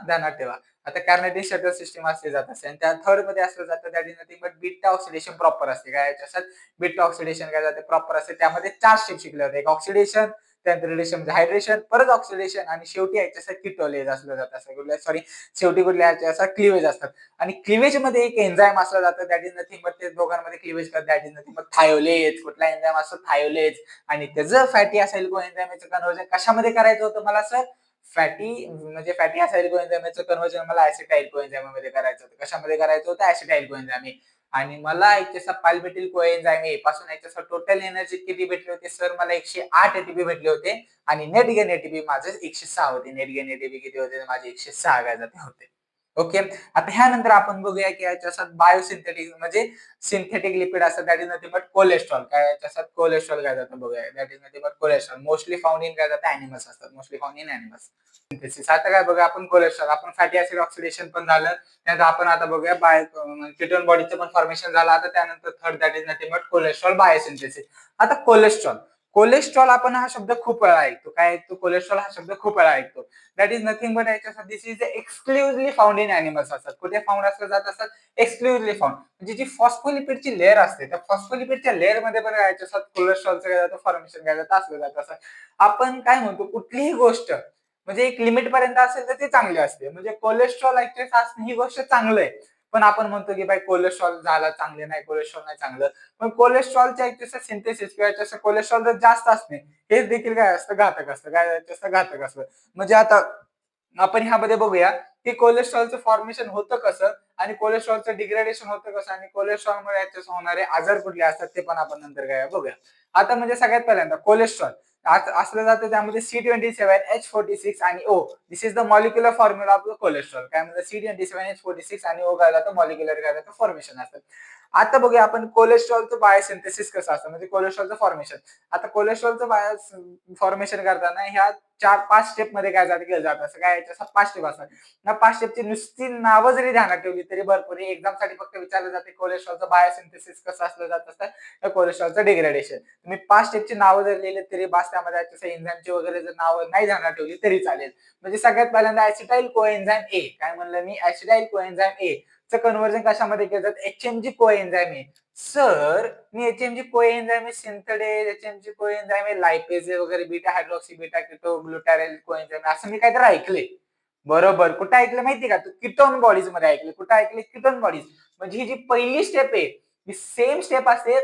ध्यानात ठेवा. आता कॅर्नेटिक शटल सिस्टम असली जात असते आणि त्या थर्ड मध्ये असलं जातं that is nothing but beta oxidation proper असते. काय याच्यात बीटा ऑक्सिडेशन काय जाते प्रॉपर असते. त्यामध्ये 4 स्टेप शिकले होते, एक ऑक्सिडेशन, त्यानंतर रिलेशन म्हणजे हायड्रेशन, परत ऑक्सिडेशन आणि शेवटी याच्यासाठी कीटोलेज असलं जातं. सॉरी शेवटी कुठल्या याच्यात क्लिवेज असतात. आणि क्लिवेज मध्ये एक एन्झाईम असलं जातं दॅट इज नथिंग बट ते दोघांमध्ये क्लिवेज करतात दॅट इज नथिंग बट थायोलेज. कुठला एन्झाईम असतो थायोलेज. आणि त्याचं फॅटी असाइल कोएन्झाइमचं कन्वर्जन कशामध्ये करायचं होतं मला सर फॅटी म्हणजे फॅटी असाइल कोएन्झाइमचं कन्वर्जन मला ऍसिटाइल कोएन्झाइम मध्ये करायचं होतं. कशामध्ये करायचं होतं ऍसिटाइल कोएन्झाइम. आणि मला याच्या पाल्मिटिल कोएन्झाइम ए पासून याच्या टोटल एनर्जी किती भेटली होती सर मला 108 एटीपी भेटले होते आणि नेट गेन एटीपी माझे 106 होते. नेट गेन एटीपी किती होते माझे 106 काय जाते होते. ओके आता ह्यानंतर आपण बघूया की याच्यात बायोसिंथेटिक म्हणजे सिंथेटिक लिपिड असतात that is nothing but cholesterol. काय याच्यात कोलेस्ट्रॉल काय जातं बघूया that is nothing but cholesterol mostly found in काय जातं अॅनिमल्स असतात, मोस्टली फाउंड इन अॅनिमल्स. आता काय बघा आपण कोलेस्ट्रॉल आपण फॅटी ऍसिड ऑक्सिडेशन पण झालं, त्यानंतर आपण आता बघूया कीटोन बॉडीचं पण फॉर्मेशन झालं. आता त्यानंतर third that is nothing but cholesterol biosynthesis. आता कोलेस्ट्रॉल कोलेस्ट्रॉल आपण हा शब्द खूप वेळा ऐकतो. काय ऐकतो कोलेस्ट्रॉल हा शब्द खूप वेळा ऐकतो. दॅट इज नथिंग बट याच्यासाठी this is exclusively found in animals असतात. कुठे फाउंड असलं जात असतात एक्सक्लुझिव्हली फाउंड म्हणजे जी फॉस्फोलिपिडची लेअर असते त्या फॉस्फोलिपिडच्या लेअर मध्ये पण याच्यात कोलेस्ट्रॉलचं काय जातं फॉर्मेशन काय जातं असलं जात असतं. आपण काय म्हणतो कुठलीही गोष्ट म्हणजे एक लिमिट पर्यंत असेल तर ते चांगले असते. म्हणजे कोलेस्ट्रॉल ऍक्च्युअली ही गोष्ट चांगलं आहे, पण आपण म्हणतो की बाई कोलेस्ट्रॉल झाला चांगले नाही कोलेस्ट्रॉल नाही चांगलं. पण कोलेस्ट्रॉलच्या ऍक्च्युअली सिंथेसिस किंवा याच्यात कोलेस्ट्रॉल जर जास्त असणे हेच देखील काय असतं घातक असतं. काय घातक असतं. म्हणजे आता आपण ह्यामध्ये बघूया की कोलेस्ट्रॉलचं फॉर्मेशन होतं कसं आणि कोलेस्ट्रॉलचं डिग्रेडेशन होतं कसं आणि कोलेस्ट्रॉलमुळे याच्यात होणारे आजार कुठले असतात ते पण आपण नंतर काय बघूया. आता म्हणजे सगळ्यात पहिल्यांदा कोलेस्ट्रॉल असलं जातं त्यामध्ये C27H46 आणि O. This is the molecular formula of the cholesterol. काय म्हणतात C27H46 आणि O काय जातं मॉलिक्युलर काय जातं फॉर्मेशन असतं. आता बघूया आपण कोलेस्ट्रॉलचं बायोसिंथेसिस कसं असतं म्हणजे कोलेस्ट्रॉलचं फॉर्मेशन. आता कोलेस्ट्रॉलचं बायो फॉर्मेशन करताना ह्या 4-5 स्टेप मध्ये काय केलं जातं असं काय याच्या 5 स्टेप असतात. या 5 स्टेपची नुसती नावं जरी ध्यानात ठेवली तरी भरपूर एक्झाम साठी फक्त विचारलं जाते कोलेस्ट्रॉलचं बायोसिंथेसिस कसं असलं जात असतं तर कोलेस्ट्रॉलचं डिग्रेडेशन. तुम्ही 5 स्टेपची नावं जर लिहिले तरी बास त्यामध्ये एन्झाईमची वगैरे जर नावं नाही ध्यानात ठेवली तरी चालेल. म्हणजे सगळ्यात पहिल्यांदा ऍसिटाइल कोएन्झाइम ए काय म्हणलं मी ऍसिटाइल कोएन्झाइम ए चं कन्व्हर्जन कशामध्ये केलं जातं HMG कोएन्झाइम ए. सर मी HMG कोएन्झाइम ए सिंथेडेज HMG कोएन्झाइम ए लायपेज वगैरे बीटा हायड्रॉक्सी बीटा कीटो ग्लुटाराइल कोएन्झाइम असं मी काहीतरी ऐकले. बरोबर कुठे ऐकलं माहिती का तू कीटोन बॉडीज मध्ये ऐकले. कुठे ऐकले कीटोन बॉडीज. म्हणजे ही जी पहिली स्टेप आहे ही सेम स्टेप असते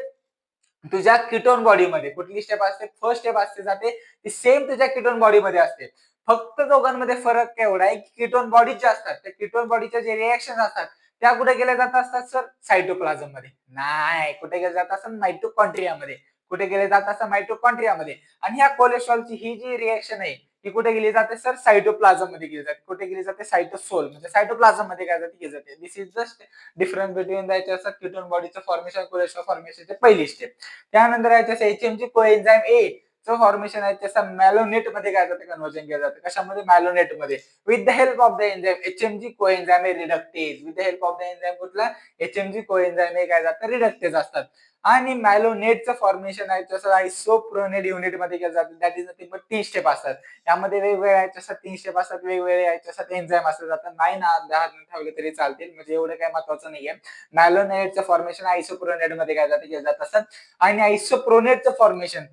तुझ्या कीटोन बॉडीमध्ये. कुठली स्टेप असते फर्स्ट स्टेप असते जाते ती सेम तुझ्या कीटोन बॉडीमध्ये असते. फक्त दोघांमध्ये फरक एवढा आहे की कीटोन बॉडीज ज्या असतात त्या कीटोन बॉडीच्या जे रिएक्शन असतात त्या कुठे गेल्या जात असतात सर सायटोप्लाझम मध्ये. नाही कुठे गेले जात असतात मायटोकॉन्ड्रियामध्ये. कुठे गेले जात असतात मायटोकॉन्ड्रियामध्ये. आणि ह्या कोलेस्ट्रॉलची ही जी रिएक्शन आहे ती कुठे गेली जाते सर सायटोप्लाझम मध्ये गेली जाते. कुठे गेली जाते सायटोसोल म्हणजे सायटोप्लाझम मध्ये काय जाते गेली जाते. This is just difference between the ketone बॉडीचं फॉर्मेशन कोलेस्ट्रॉल फॉर्मेशनची पहिली स्टेप. त्यानंतर HMG कोएन्झाइम ए चं फॉर्मेशन आहे त्याचा मॅलोनेट मध्ये काय जातं कन्व्हर्जन केलं जातं. कशामध्ये मॅलोनेट मध्ये with the help of the enzyme HMG coenzyme A reductase. With the help of the enzyme कुठला HMG कोएन्झाइम ए काय जातं रिडक्टेज असतात. आणि मॅलोनेटचं फॉर्मेशन आहे तसं आयसोप्रोनेट युनिट मध्ये केलं जातं. That is nothing but 3 step असतात. त्यामध्ये वेगवेगळ्या याच्यासाठी 3 स्टेप असतात. वेगवेगळे याच्यासाठी एन्झाइम असले जातात. नाही ना 10 ठेवले तरी चालतील म्हणजे एवढं काही महत्वाचं नाहीये. मॅलोनेटचं फॉर्मेशन आयसोप्रोनेट मध्ये काय जातं केलं जात असतात. आणि आयसोप्रोनेटचं फॉर्मेशन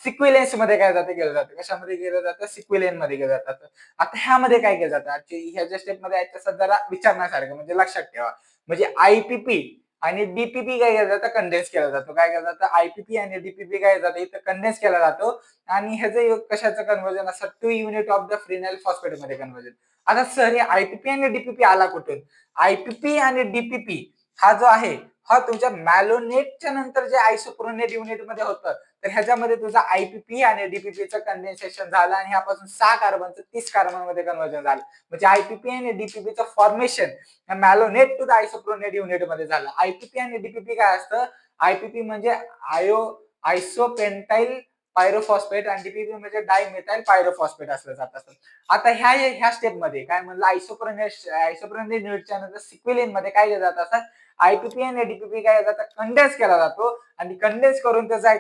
सिक्विलेन्स मध्ये काय जातं केलं जातं. कशामध्ये केलं जातं सिक्विलेन मध्ये केलं जातं. आता ह्यामध्ये काय केलं जातं ह्या ज्या स्टेप मध्ये आहेत जरा विचारण्यासारखं म्हणजे लक्षात ठेवा. म्हणजे आयपीपी आणि डीपीपी काय केलं जातं कंडेन्स केला जातो. काय केलं जातं आयपीपी आणि डीपीपी काय जातं इथं कंडेन्स केला जातो. आणि ह्याचं कशाचं कन्व्हर्जन असतं 2 युनिट ऑफ द फ्रिनाइल फॉस्फेट मध्ये कन्व्हर्जन. आता सर हे आयपीपी आणि डीपीपी आला कुठून. आयपीपी आणि डीपीपी हा जो आहे हा तुमच्या मॅलोनेटच्या नंतर जे आयसोप्रोनेट युनिट मध्ये होतं तर ह्याच्यामध्ये तुझा आयपीपी आणि डीपीपीचं कंडेन्सेशन झालं आणि ह्यापासून 6 कार्बनचं 30 कार्बन मध्ये कन्व्हर्जन झालं. म्हणजे आयपीपी आणि डीपीपीचं फॉर्मेशन मॅलोनेट टू द आयसोप्रोनेट युनिट मध्ये झालं. आयपीपी आणि डीपीपी काय असतं आयपीपी म्हणजे आयसोपेंटाइल पायरोफॉस्फेट आणि डीपीपी म्हणजे डायमेथाइल पायरोफॉस्फेट असलं जात असतं. आता ह्या स्टेप मध्ये काय म्हणलं आयसोप्रोनेट युनिटच्या नंतर सिक्विलिन मध्ये काय केलं जात असतात आयपीपी आणि डीपीपी काय जातात कंडेन्स केला जातो आणि कंडेन्स करून त्याचा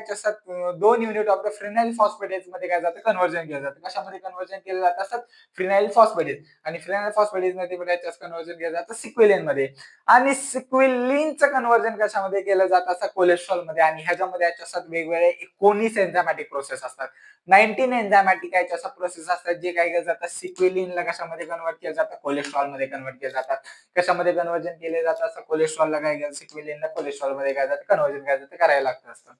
2 युनिट ऑफ द फ्रिनाइल फॉस्फेटेज मध्ये काय जातं कन्व्हर्जन केलं जातं. कशामध्ये कन्व्हर्जन केलं जात असतात फ्रिनाइल फॉस्फेटेज आणि फ्रिनाइल फॉस्फेटेज मध्ये कन्व्हर्जन केलं जातं सिक्विलिन मध्ये. आणि सिक्विलिनचं कन्व्हर्जन कशामध्ये केलं जातं असं कोलेस्ट्रॉल मध्ये. आणि ह्याच्यामध्ये याच्यासाठी वेगवेगळे 19 एन्झायमॅटिक प्रोसेस असतात. 19 एन्झायमॅटिक याच्या प्रोसेस असतात जे काय केलं जातात सिक्विलिनला कशामध्ये कन्वर्ट केलं जातं कोलेस्ट्रॉल मध्ये कन्वर्ट केलं जातात. कशामध्ये कन्वर्जन केले जातं असं कोलेस्ट्रॉलला काय केलं सिक्विलिनला कोलेस्ट्रॉल मध्ये काय जातं कन्वर्जन काय जातं करायला लागतं असतं.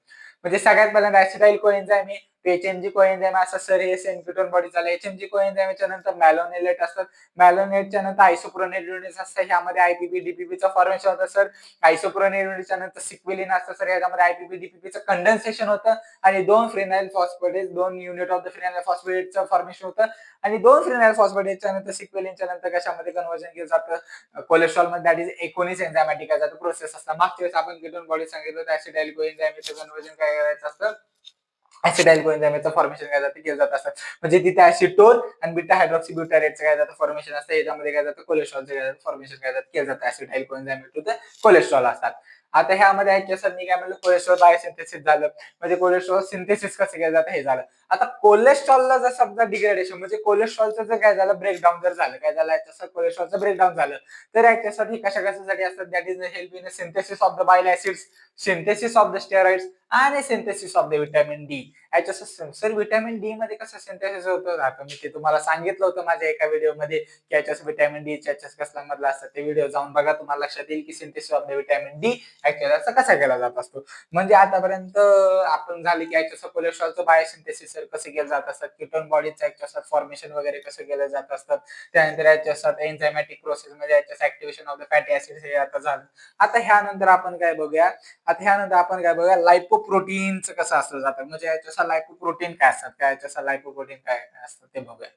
म्हणजे सगळ्यात पहिल्यांदा ऍसिटाइल कोएन्झाइम आहे HMG कोएन्झाइम असं सर हे सेम कीटोन बॉडी झालं. HMG कोएन्झाइमच्या नंतर मॅलोनेट असतात. मॅलोनेटच्या नंतर आयसोप्रोनेट युनिट्स असतात. ह्यामध्ये आयपीपी डीपीपीचं फॉर्मेशन होतं सर. आयसोप्रोनेट युनिटच्या नंतर सिक्विलिन असतं सर. याच्यामध्ये आयपीपी डीपीपीचं कंडेन्सेशन होतं आणि 2 prenyl phosphatase 2 unit of the prenyl फॉस्फेटचं फॉर्मेशन होतं आणि 2 फ्रिनाइल फॉस्फेटेजच्या नंतर सिक्विलिनच्या नंतर कशामध्ये कन्वर्जन केलं जातं कोलेस्ट्रॉल मध्ये. दॅट इज 19 एन्झायमॅटिक प्रोसेस असतात. मागच्या वेळेस आपण कीटोन बॉडी सांगितलं होतं ऍसिटाइल कोएन्झाइमचं कन्वर्जन काय करायचं असतं ऍसिटाइल कोएन्झाइमचं फॉर्मेशन काय जातं केलं जात असतं. म्हणजे तिथे ऍसिटोन आणि बीटा हायड्रॉक्सी ब्युटारेटचं काय जातं फॉर्मेशन असतं. याच्यामध्ये काय जातं कोलेस्ट्रॉलचं काय फॉर्मेशन काय जातं केलं जातं ऍसिटाइल कोएन्झाइम टू द कोलेस्ट्रॉल असतात. आता ह्यामध्ये मी काय म्हणलं कोलेस्ट्रॉल बायोसिंथेसिस झालं. म्हणजे कोलेस्ट्रॉल सिंथेसिस कसं केलं जातं हे झालं. आता कोलेस्ट्रॉलला जर समजा डिग्रेडेशन म्हणजे कोलेस्ट्रॉलचं जर काय झालं ब्रेकडाऊन जर झालं काय झालं याच्यासाठी कोलेस्ट्रॉलचं ब्रेकडाऊन झालं तर याच्यासाठी कशासाठी असतात that is help in synthesis of the bile acids synthesis of the steroids आणि synthesis of the vitamin D. याच्या सर व्हिटॅमिन डी मध्ये कसं सिंथेसिस होतं आता मी ते तुम्हाला सांगितलं होतं माझ्या एका व्हिडिओमध्ये की याच्यास व्हिटॅमिन डी कसला मधला असतात ते व्हिडिओ जाऊन बघा तुम्हाला लक्षात येईल की synthesis of the vitamin D actually असं कसा केला जात असतो. म्हणजे आतापर्यंत आपण झाले की याच्या कोलेस्ट्रॉलचं बायोसिंथेसिस कसं केलं जात असतं कीटोन बॉडीचं याच्या फॉर्मेशन वगैरे कसं केलं जात असतं. त्यानंतर याच्या एन्झायमॅटिक प्रोसेस मध्ये याच्या activation of the fatty acids हे आता झालं. आता ह्यानंतर आपण काय बघूया लायपो लायपोप्रोटीनचं कसं असलं जातं, म्हणजे याच्यासाठी लायपोप्रोटीन काय असतात, काय याच्यासाठी लायपोप्रोटीन काय काय असतं ते बघूया.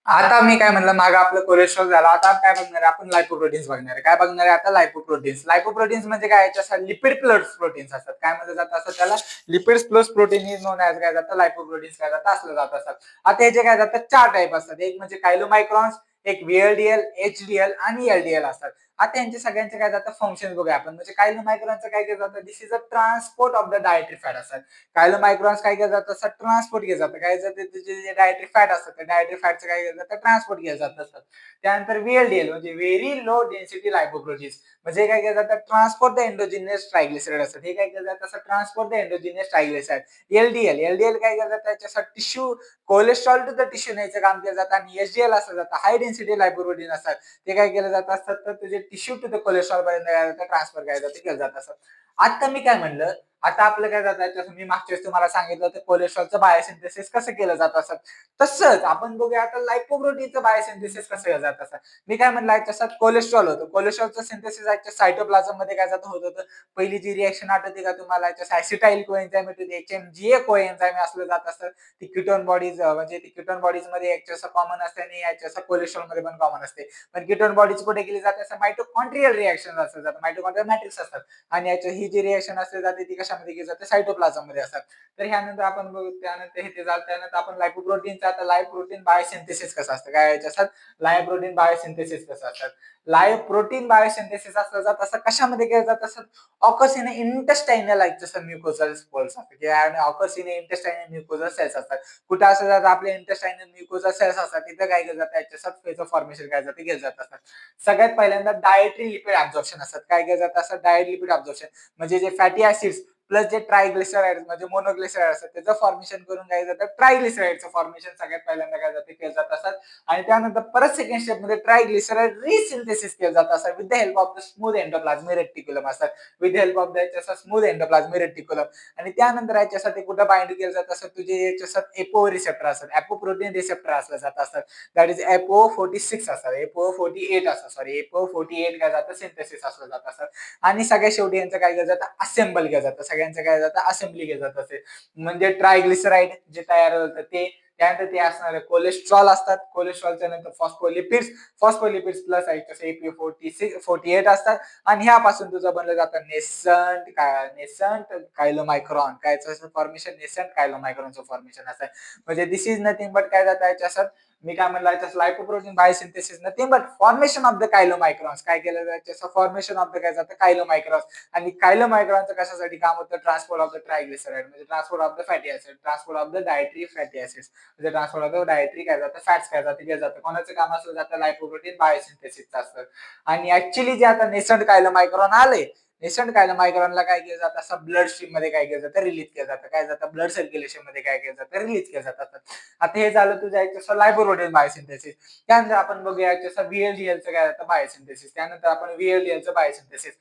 आता मी काय म्हणलं, मागं आपलं कोलेस्ट्रॉल झालं, आता काय बघणार आहे आपण, लायपोप्रोटीन्स बघणार आहे. काय बघणार आहे आता, लायपोप्रोटीन्स. लायपोप्रोटीन्स म्हणजे काय, याच्यासाठी लिपिड प्लस प्रोटीन्स असतात. काय म्हणलं जातं असं त्याला, lipids plus protein is non as काय जातं, लायपोप्रोटीन्स काय जातं असलं जात असतात. आता याचे काय जातात 4 टाईप असतात. एक म्हणजे कायलोमायक्रॉन्स, एक व्हीएलडीएल, एचडीएल आणि एलडीएल असतात. आता यांचे सगळ्यांचे काय जातं फंक्शन बघूया आपण. म्हणजे कायलोमायक्रॉनचं काय केलं जातं, this is a transport of the dietary fat असतात. कायलोमायक्रॉन्स काय केलं जातं, असं ट्रान्सपोर्ट केलं जातं. काय जातं, जे डायटरी फॅट असतात त्या डायटरी फॅटचं काय केलं जातं, ट्रान्सपोर्ट केलं जात असतात. त्यानंतर व्हीएलडीएल म्हणजे व्हेरी लो डेन्सिटी लायपोप्रोटीन्स, म्हणजे काय केलं जातं, ट्रान्सपोर्ट द एंडोजिनियस ट्रायग्लिसराइड असतात. हे काय केलं जातं, असं transport the endogenous triglyceride. LDL काय केलं जातं, त्याच्यासाठी tissue cholesterol to the tissue न्यायचं काम केलं जातं. आणि एचडीएल असं जातं, हाय डेन्सिटी लायपोप्रोटीन असतात. ते काय केलं जात असतात, तर तुझे टिश्यू टू द कोलेस्ट्रॉल पर्यंत काय जातं, ट्रान्सफर काय जातं, केलं जात असतात. आता मी काय म्हणलं, आता आपलं काय जातं, जसं मी मागच्या वेळेस तुम्हाला सांगितलं होतं कोलेस्ट्रॉलचं बायोसिंथेसिस कसं केलं जात असतं, तसंच आपण बघूया आता लायपोप्रोटीनचं बायोसिंथेसिस कसं केलं जात असतं. मी काय म्हणलं, त्याच्यात कोलेस्ट्रॉल होतं, कोलेस्ट्रॉलचं सिंथेसिस सायटोप्लाझम मध्ये काय जात होत होतं. पहिली जी रिएक्शन आठवते का तुम्हाला, याच्या ऍसिटाइल कोएन्झाइम येते, एचएमजीए कोएन्झाइम असलं जात असतं. ती कीटोन बॉडीज म्हणजे ती कीटोन बॉडीज मध्ये याच्या कॉमन असते आणि याच्या कोलेस्ट्रॉल मध्ये पण कॉमन असते. पण कीटोन बॉडीज कुठे केली जाते, असं मायटोकॉन्ड्रियल रिएक्शन असलं जातं, मायटोकॉन्ड्रियल मॅट्रिक्स असतात. आणि याच्या ही जी रिएक्शन असली जाते ती कशामध्ये केली जाते, सायटोप्लाझम मध्ये असतात. तर ह्यानंतर आपण बघू, त्यानंतर हे ते झालं, त्यानंतर आपण लायपोप्रोटीनचं, आता लायप्रोटीन बायोसिंथेसिस कसं असतं, काय याच्यात लायप्रोटीन बायोसिंथेसिस कसं असतात. लायप्रोटीन बायोसिंथेसिस असलं जात असं कशामध्ये केलं जात असं, ऑकस इन इंटेस्टाइनल लाईक जसं म्युकोझल स्पोर्स असतात किंवा ऑकस इन इंटेस्टाइनल म्युकोझल सेल्स असतात. कुठं असं जातं, आपले इंटेस्टाइनल म्युकोझल सेल्स असतात, तिथं काय केलं जातं, याच्यात फेचं फॉर्मेशन काय जातं, केलं जात असतात. सगळ्यात पहिल्यांदा डायटरी लिपिड ऍब्झॉर्प्शन असतात. काय केलं जातं, असं डायट लिपिड ऍब्झॉर्प्शन म्हणजे जे फॅटी ऍसिड्स प्लस जे ट्रायग्लिसराइड म्हणजे मोनोग्लिसराइड असतात त्याचं फॉर्मेशन करून काय जातं, ट्रायग्लिसराइडचं फॉर्मेशन सगळ्यात पहिल्यांदा काय जातं, केलं जात असतात. आणि त्यानंतर परत सेकंड स्टेप मध्ये ट्रायग्लिसराइड रिसिंथेसिस केलं जातं असं with the help of the smooth endoplasmic reticulum असतात, with the help of the smooth endoplasmic reticulum. आणि त्यानंतर याच्यासाठी कुठं बाइंड केलं जात असं, तुझे याच्यासाठी एपो रिसेप्टर असतात, एपोप्रोटीन रिसेप्टर असलं जात असतात. दॅट इज एपो 46 असतात, एपो 48 असतात, सॉरी एपो 48 काय जातं, सिंथेसिस असलं जात असतात. आणि सगळ्यात शेवटी यांचं काय केलं जातं, असेंबल केलं जातं, सगळ्यांचं काय जातं, असेंबली केलं जातं असे. म्हणजे ट्रायग्लिसराइड जे तयार होतं ते, त्यानंतर ते असणारे कोलेस्ट्रॉल असतात, कोलेस्ट्रॉलच्या नंतर फॉस्फोलिपिड्स प्लस AP46 48 असतात. आणि ह्यापासून तुझं बनलं जातं नेसंट कायलोमायक्रॉन, काय फॉर्मेशन, नेसंट कायलोमायक्रॉनचं फॉर्मेशन असतं. म्हणजे दिस इज नथिंग बट काय जातं याच्यात, मी काय म्हणलं, याच्यात lipoprotein biosynthesis nothing but formation of the chylomicrons, काय केलं जातं, फॉर्मेशन ऑफ द काय जातं, कायलोमायक्रॉन्स. आणि कायलोमायक्रॉनचं कशासाठी काम होतं, ट्रान्सपोर्ट ऑफ द ट्रायग्लिसराइड म्हणजे transport of the fatty acid, transport of the dietary fatty acids म्हणजे ट्रान्सपोर्ट ऑफ द डायटरी काय जातं, फॅट्स काय जातं, केलं जातं. कोणाचं काम असलं जातं, लायपोप्रोटीन बायोसिंथेसिसचं असतं. आणि ऍक्च्युअली जे आता नेसंट कायलोमायक्रॉन आले, नेसंट कायलोमायक्रॉनला काय केलं जातं, असं ब्लड स्ट्रीम मध्ये काय केलं जातं, रिलीज केलं जातं, काय जातं, ब्लड सर्क्युलेशन मध्ये काय केलं जातं, रिलीज केलं जातं. आता हे झालं तुझं याच्याचं लायपोप्रोटीन बायोसिंथेसिस. त्यानंतर आपण बघूया याच्याचं व्हीएलडीएलचं काय जातं, बायोसिंथेसिस. त्यानंतर आपण व्हीएलडीएलचं बायोसिंथेसिस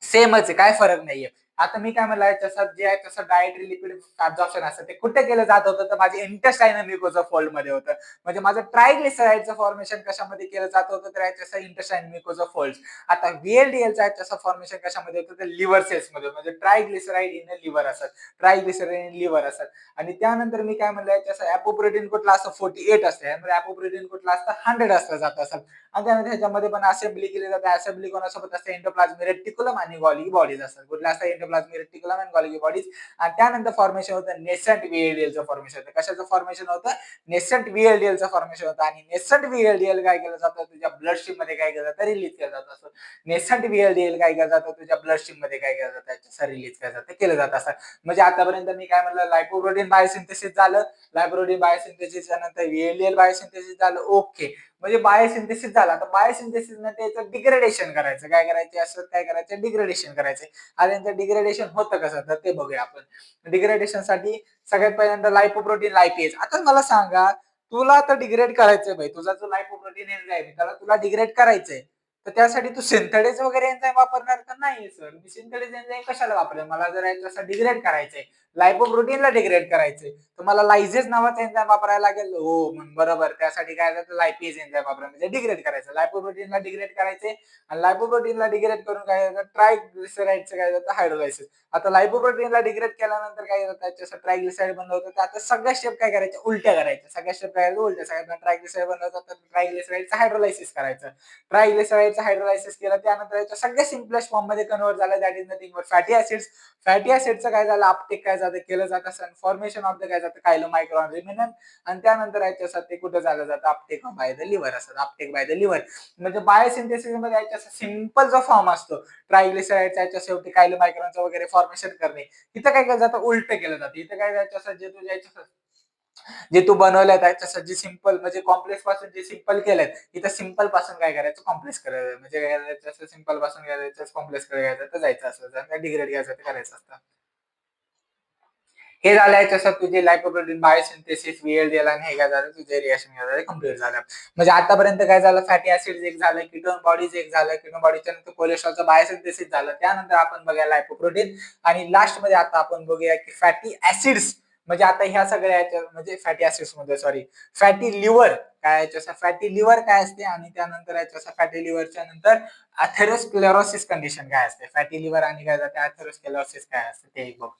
सेमच आहे, काय फरक नाहीये. आता मी काय म्हणलं, याच्यात जे आहे तसं डायटरी लिपिड ऍब्झॉर्प्शन असतं ते कुठे केलं जात होतं, तर माझे इंटेस्टाइनल म्युकोझा फोल्ड मध्ये होतं. म्हणजे माझं ट्रायग्लिसराइडचं फॉर्मेशन कशामध्ये केलं जात होतं, तर याच्याचं इंटेस्टाइनल म्युकोझा फोल्ड. आता व्हीएलडीएलचं याच्याचं फॉर्मेशन कशामध्ये होतं, तर लिव्हर सेल्स मध्ये, म्हणजे ट्रायग्लिसराइड इन लिव्हर असतात, ट्रायग्लिसराइड इन लिव्हर असतात. आणि त्यानंतर मी काय म्हणलं, याच्याचं ॲपोप्रोटीन कुठला असतं, 48 असतं, यामध्ये ॲपोप्रोटीन कुठला असतं, 100 असलं जात असतं. आणि त्यानंतर ह्याच्यामध्ये पण असेंबली केली जाते, असेंबली कोणासोबत असते, एंडोप्लाझमिक रेटिक्युलम आणि गॉल्गी बॉडीज असतात. कुठल्या असतात, एंडोप्लाझमिक रेटिक्युलम आणि गॉल्गी बॉडीज. आणि त्यानंतर फॉर्मेशन होतं नेसंट व्हीएलडीएलचं फॉर्मेशन होतं. कशाचं फॉर्मेशन होतं, नेसंट व्हीएलडीएलचं फॉर्मेशन होतं. आणि नेसंट व्हीएलडीएल काय केलं जातं, तुझ्या ब्लड स्ट्रीम मध्ये काय केलं जातं, रिलीज केलं जात असतं. नेसंट व्हीएलडीएल काय केलं जातं, तुझ्या ब्लड स्ट्रीम मध्ये काय केलं जातं, त्याचं रिलीज केलं जातं, केलं जात असतं. म्हणजे आतापर्यंत मी काय म्हणलं, लायपोप्रोटीन बायोसिंथेसिस झालं, लायप्रोटीन बायोसिंथेसिस नंतर व्हीएलडीएल बायोसिंथेसिस झालं, ओके. म्हणजे बायोसिंथेसिस झाला, तर बायोसिंथेसिस ने त्याचं डिग्रेडेशन करायचं, काय करायचं असं, काय करायचं, डिग्रेडेशन करायचं. आणि त्यांचं डिग्रेडेशन होतं कसं, तर ते बघूया आपण. डिग्रेडेशन साठी सगळ्यात पहिल्यांदा लायपोप्रोटीन लायपेज. आता मला सांगा, तुला आता डिग्रेड करायचंय भाई, तुझा जो लायपोप्रोटीन एन्झाइम त्याला तुला डिग्रेड करायचंय, तर त्यासाठी तू सिंथेटिक वगैरे एन्झाईम वापरणार का? नाही सर, मी सिंथेटिक एन्झाईम कशाला वापरेल? मला जर याच्यासाठी डिग्रेड करायचंय, लायपोप्रोटीनला डिग्रेड करायचंय, तर मला लायझेस नावाचा एन्झाईम वापरायला लागेल. हो, मग बरोबर. त्यासाठी काय झालं, लायपेज एन्झाईम वापरा, म्हणजे डिग्रेड करायचं. लायपोप्रोटीनला डिग्रेड करायचे आणि लायपोप्रोटीनला डिग्रेड करून काय झालं, ट्रायग्लिसराइडचं काय जातं, हायड्रोलायसिस. आता लायपोप्रोटीनला डिग्रेड केल्यानंतर काय होतं, त्याच्यात ट्रायग्लिसराइड बनलं होतं. तर आता सगळ्या स्टेप काय करायच्या, उलट्या करायच्या. सगळ्या स्टेप काय उलट्या. सगळ्यात ट्रायग्लिसराइड बनलं होतं, तर ट्रायग्लिसराइडचं हायड्रोलायसिस करायचं. ट्रायग्लिसराइडचं हायड्रोलायसिस केलं, त्यानंतर याच्या सगळ्या सिम्पलेस्ट फॉर्म मध्ये कन्वर्ट झालं, that is nothing but fatty acids. Fatty ऍसिडचं काय झालं, अपटेक काय जातं केलं जातं, फॉर्मेशन ऑफ द काय जातं, कायलोमायक्रॉन रिमेनंट. आणि त्यानंतर याच्यासाठी ते कुठं झालं जातं, अपटेक बाय द लिव्हर असतं. अपटेक बाय द लिव्हर म्हणजे बायोसिंथेसिस मध्ये याच्या सिंपल जो फॉर्म असतो ट्रायग्लिसराइडचा, याच्या शेवटी कायलोमायक्रॉनचं वगैरे फॉर्मेशन करणे, इथं काय केलं जातं, उलट केलं जातं. इथं काय याच्यासाठी जे तू बनवलंय त्याच्यासाठी सिंपल म्हणजे कॉम्प्लेक्स पासून जे सिंपल केलंय, इथं सिंपल पासून काय करायचं, कॉम्प्लेक्स करायचं. म्हणजे काय करायचं, सिंपल पासून करायचं, कॉम्प्लेक्स करायचं, तर जायचं असतं, डिग्रेड घ्यायचं, ते करायचं असतं. हे झालं याच्यात तुझे लायपोप्रोटीन बायोसिंथेसिस, VLDL आणि हे काय झालं, तुझे रिएक्शन कम्प्लीट झालं. म्हणजे आतापर्यंत काय झालं, फॅटी ऍसिड एक झालं, कीटोन बॉडीज एक झालं, कीटोन बॉडीच्या नंतर कोलेस्ट्रॉलचं बायोसिंथेसिस झालं, त्यानंतर आपण बघूया लायपोप्रोटीन, आणि लास्ट मध्ये आता आपण बघूया की फॅटी ऍसिड्स. म्हणजे आता ह्या सगळ्या याच्या म्हणजे फॅटी ऍसिड्स मध्ये सॉरी फॅटी लिव्हर काय याच्या, फॅटी लिव्हर काय असते, आणि त्यानंतर याच्या फॅटी लिव्हरच्या नंतर अथेरोस्क्लेरोसिस कंडिशन काय असते, फॅटी लिव्हर आणि काय जाते अथेरोस्क्लेरोसिस काय असते ते बघ.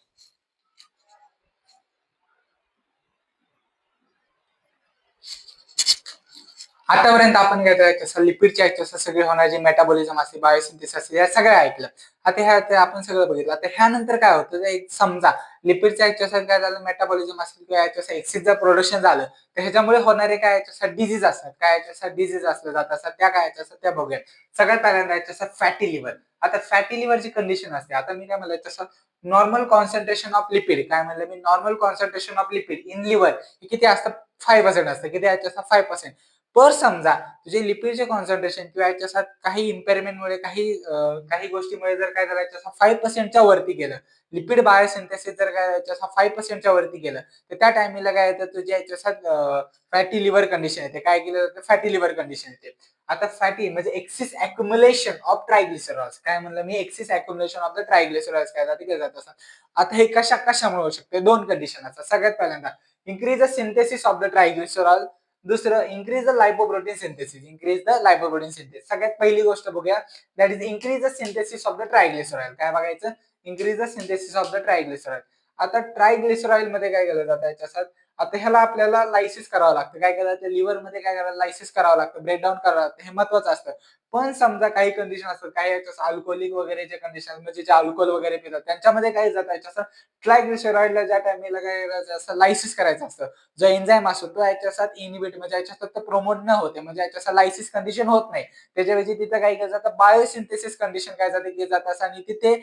आतापर्यंत आपण काय करायचं, लिपिडच्या याच्या सगळे होणारे मेटाबॉलिझम असते, बायोसिंथेसिस या सगळ्या ऐकलं. आता ह्या आपण सगळं बघितलं. आता ह्यानंतर काय होतं, एक समजा लिपिडच्या याच्यासाठी काय झालं, मेटाबॉलिझम असेल किंवा याच्यासाठी एक्सिसचं प्रोडक्शन झालं, तर ह्याच्यामुळे होणारे काय याच्यासाठी डिझीज असतात, काय याच्यासाठी डिझीज असले जात असतात, त्या काय याच्यासाठी त्या बघूया. सगळ्यात पहिल्यांदा याच्यासाठी फॅटी लिव्हर. आता फॅटी लिव्हरची कंडिशन असते, आता मी काय म्हणलं तसं नॉर्मल कॉन्सन्ट्रेशन ऑफ लिपिड, काय म्हणलं मी, normal concentration of lipid in liver किती असतं, 5% असतं. किती याच्यासाठी, 5%. पर समजा तुझे लिपिडचे कॉन्सन्ट्रेशन किंवा याच्यात काही इम्पेअरमेंटमुळे काही गोष्टीमुळे जर काय झालं, याच्या 5%च्या वरती गेलं, लिपिड बायोसिंथेसिस जर काय याच्या 5%च्या वरती गेलं, तर त्या टाइमला काय येतं, तुझ्या याच्यात फॅटी लिव्हर कंडिशन येते. काय केलं जातं, फॅटी लिव्हर कंडिशन येते. आता फॅटी म्हणजे एक्सिस अक्युमुलेशन ऑफ ट्रायग्लिसरॉल्स, काय म्हणलं मी, एक्सिस अक्युमुलेशन ऑफ द ट्रायग्लिसरॉल्स काय जाते केलं जात असतात. आता हे कशामुळे होऊ शकते, दोन कंडिशन असतात. सगळ्यात पहिल्यांदा increase the synthesis of the triglycerol, दुसरं increase the lipoprotein synthesis. Increase the lipoprotein synthesis. सगळ्यात पहिली गोष्ट बघूया, that is increase the synthesis of the triglycerol. काय बघायचं, increase the synthesis of the triglycerol. आता ट्रायग्लिसरॉल मध्ये काय केलं जातं याच्यात, आता ह्याला आपल्याला लायसिस करावं लागतं. काय केलं तर लिव्हर मध्ये काय करायला, लायसिस करावं लागतं, ब्रेकडाऊन करावं लागतं, हे महत्वाचं असतं. पण समजा काही कंडिशन असतात, काही याच्यात अल्कोहोलिक वगैरे जे कंडिशन म्हणजे जे अल्कोहोल वगैरे पितात, त्यांच्यामध्ये काय जातं याच्यात, ट्रायग्लिसरॉइडला ज्या टाइमला काय असं लायसिस करायचं असतं, जो एन्झाईम असतो तो याच्यात इनिबिट म्हणजे याच्यात प्रमोट न होते, म्हणजे याच्यात लायसिस कंडिशन होत नाही. त्याच्याऐवजी तिथं काय केलं जातं, बायोसिंथेसिस कंडिशन काय जाते केली जातात, आणि तिथे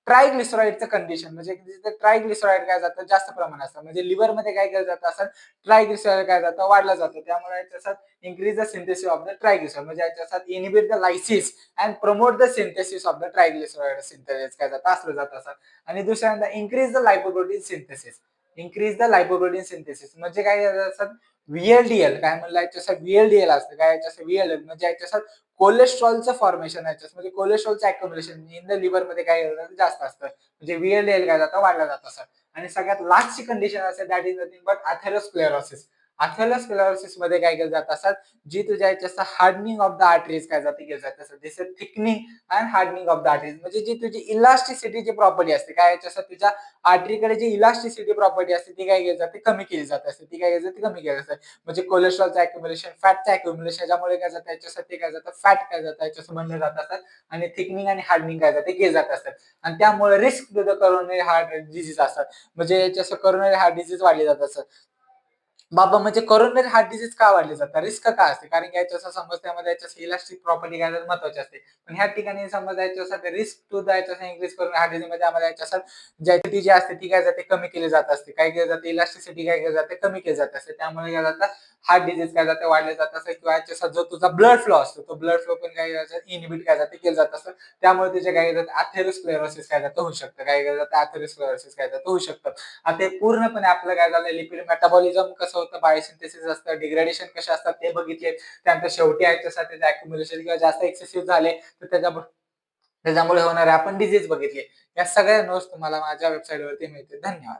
ट्रायग्लिसराइडचं कंडिशन म्हणजे तिथे ट्रायग्लिसराइड काय जातं जास्त प्रमाणात असतं, म्हणजे लिव्हर मध्ये काय केलं जातं असं ट्रायग्लिसराइड काय जातं वाढलं जातं. त्यामुळे याच्यात increase the synthesis of the triglyceride म्हणजे याच्यात inhibit the lysis and promote the synthesis of the triglyceride synthesis काय जातं असलं जातं असं. आणि दुसऱ्यांदा increase the lipoprotein synthesis. Increase the lipoprotein synthesis म्हणजे काय असतात, VLDL काय म्हणलं याच्यात, VLDL असतं काय याच्यात, VLDL म्हणजे याच्यात कोलेस्ट्रॉलचं फॉर्मेशन याच्यात, म्हणजे कोलेस्ट्रॉलचं अक्युमुलेशन इन द लिव्हर मध्ये काय जास्त असतं, म्हणजे VLDL काय जातं वाढलं जातं असं. आणि सगळ्यात लास्टची कंडिशन असते, that is nothing but atherosclerosis. Atherosclerosis मध्ये काय केलं जात असतात, जी तुझ्या याच्यात हार्डनिंग ऑफ द आर्टरीज काय जाते केलं जात असतं, this thickening and hardening of the arteries म्हणजे जी तुझी इलास्टिसिटीची प्रॉपर्टी असते, काय याच्यात तुझ्या आर्टरीकडे जी इलास्टिसिटी प्रॉपर्टी असते ती काय केली जाते, कमी केली जात असते. ती काय केली जाते, कमी केली जाते. म्हणजे कोलेस्ट्रॉलचं अक्युमुलेशन, फॅटचं अक्युमुलेशन, याच्यामुळे काय जातं याच्यासाठी काय जातं, फॅट काय जातं याच्यात बनले जात असतात, आणि थिकनिंग आणि हार्डनिंग काय जाते केले जात असतात. आणि त्यामुळे risk to the coronary heart disease असतात, म्हणजे याच्या करोनरी हार्ट डिजीज वाढले जात असतात. बाबा म्हणजे करोनरी हार्ट डिसीज का वाढले जातात, रिस्क का असते, कारण की याच्या समस्यामध्ये याच्या इलास्टिक प्रॉपर्टी काय महत्वाची असते. पण ह्या ठिकाणी समजा याच्यासाठी रिस्क टू द याच्या इन्क्रीज करून हार्ट डिसीज मध्ये आम्हाला याच्यासाठी ज्याची जी असते ती काय जाते कमी केली जात असते, काय केली जाते इलास्टिसिटी काय केली जाते कमी केली जात असते. त्यामुळे काय जातं हार्ट डिसीज काय जाते वाढले जात असते, किंवा याच्या जो तुझा ब्लड फ्लो असतो तो ब्लड फ्लो पण काय इनिबिट काय जाते केलं जात असतं. त्यामुळे त्याचे काय जातं अथेरोस्क्लेरोसिस काय जातं होऊ शकतं, काय जातं अथेरोस्क्लेरोसिस काय जातं होऊ शकतं. आता हे पूर्णपणे आपलं काय झालं लिपिड मेटाबॉलिझम कसं होतं, बायोसिंथेसिस असतं, डिग्रेडेशन कसे असतात ते बघितले. त्यानंतर शेवटी याच्यासाठी अॅक्युम्युलेशन किंवा जास्त एक्सेसिव्ह झाले तर त्याच्यामुळे होणारे आपण डिझीज बघितले. या सगळ्या नोट्स तुम्हाला माझ्या वेबसाईटवरती मिळतील. धन्यवाद.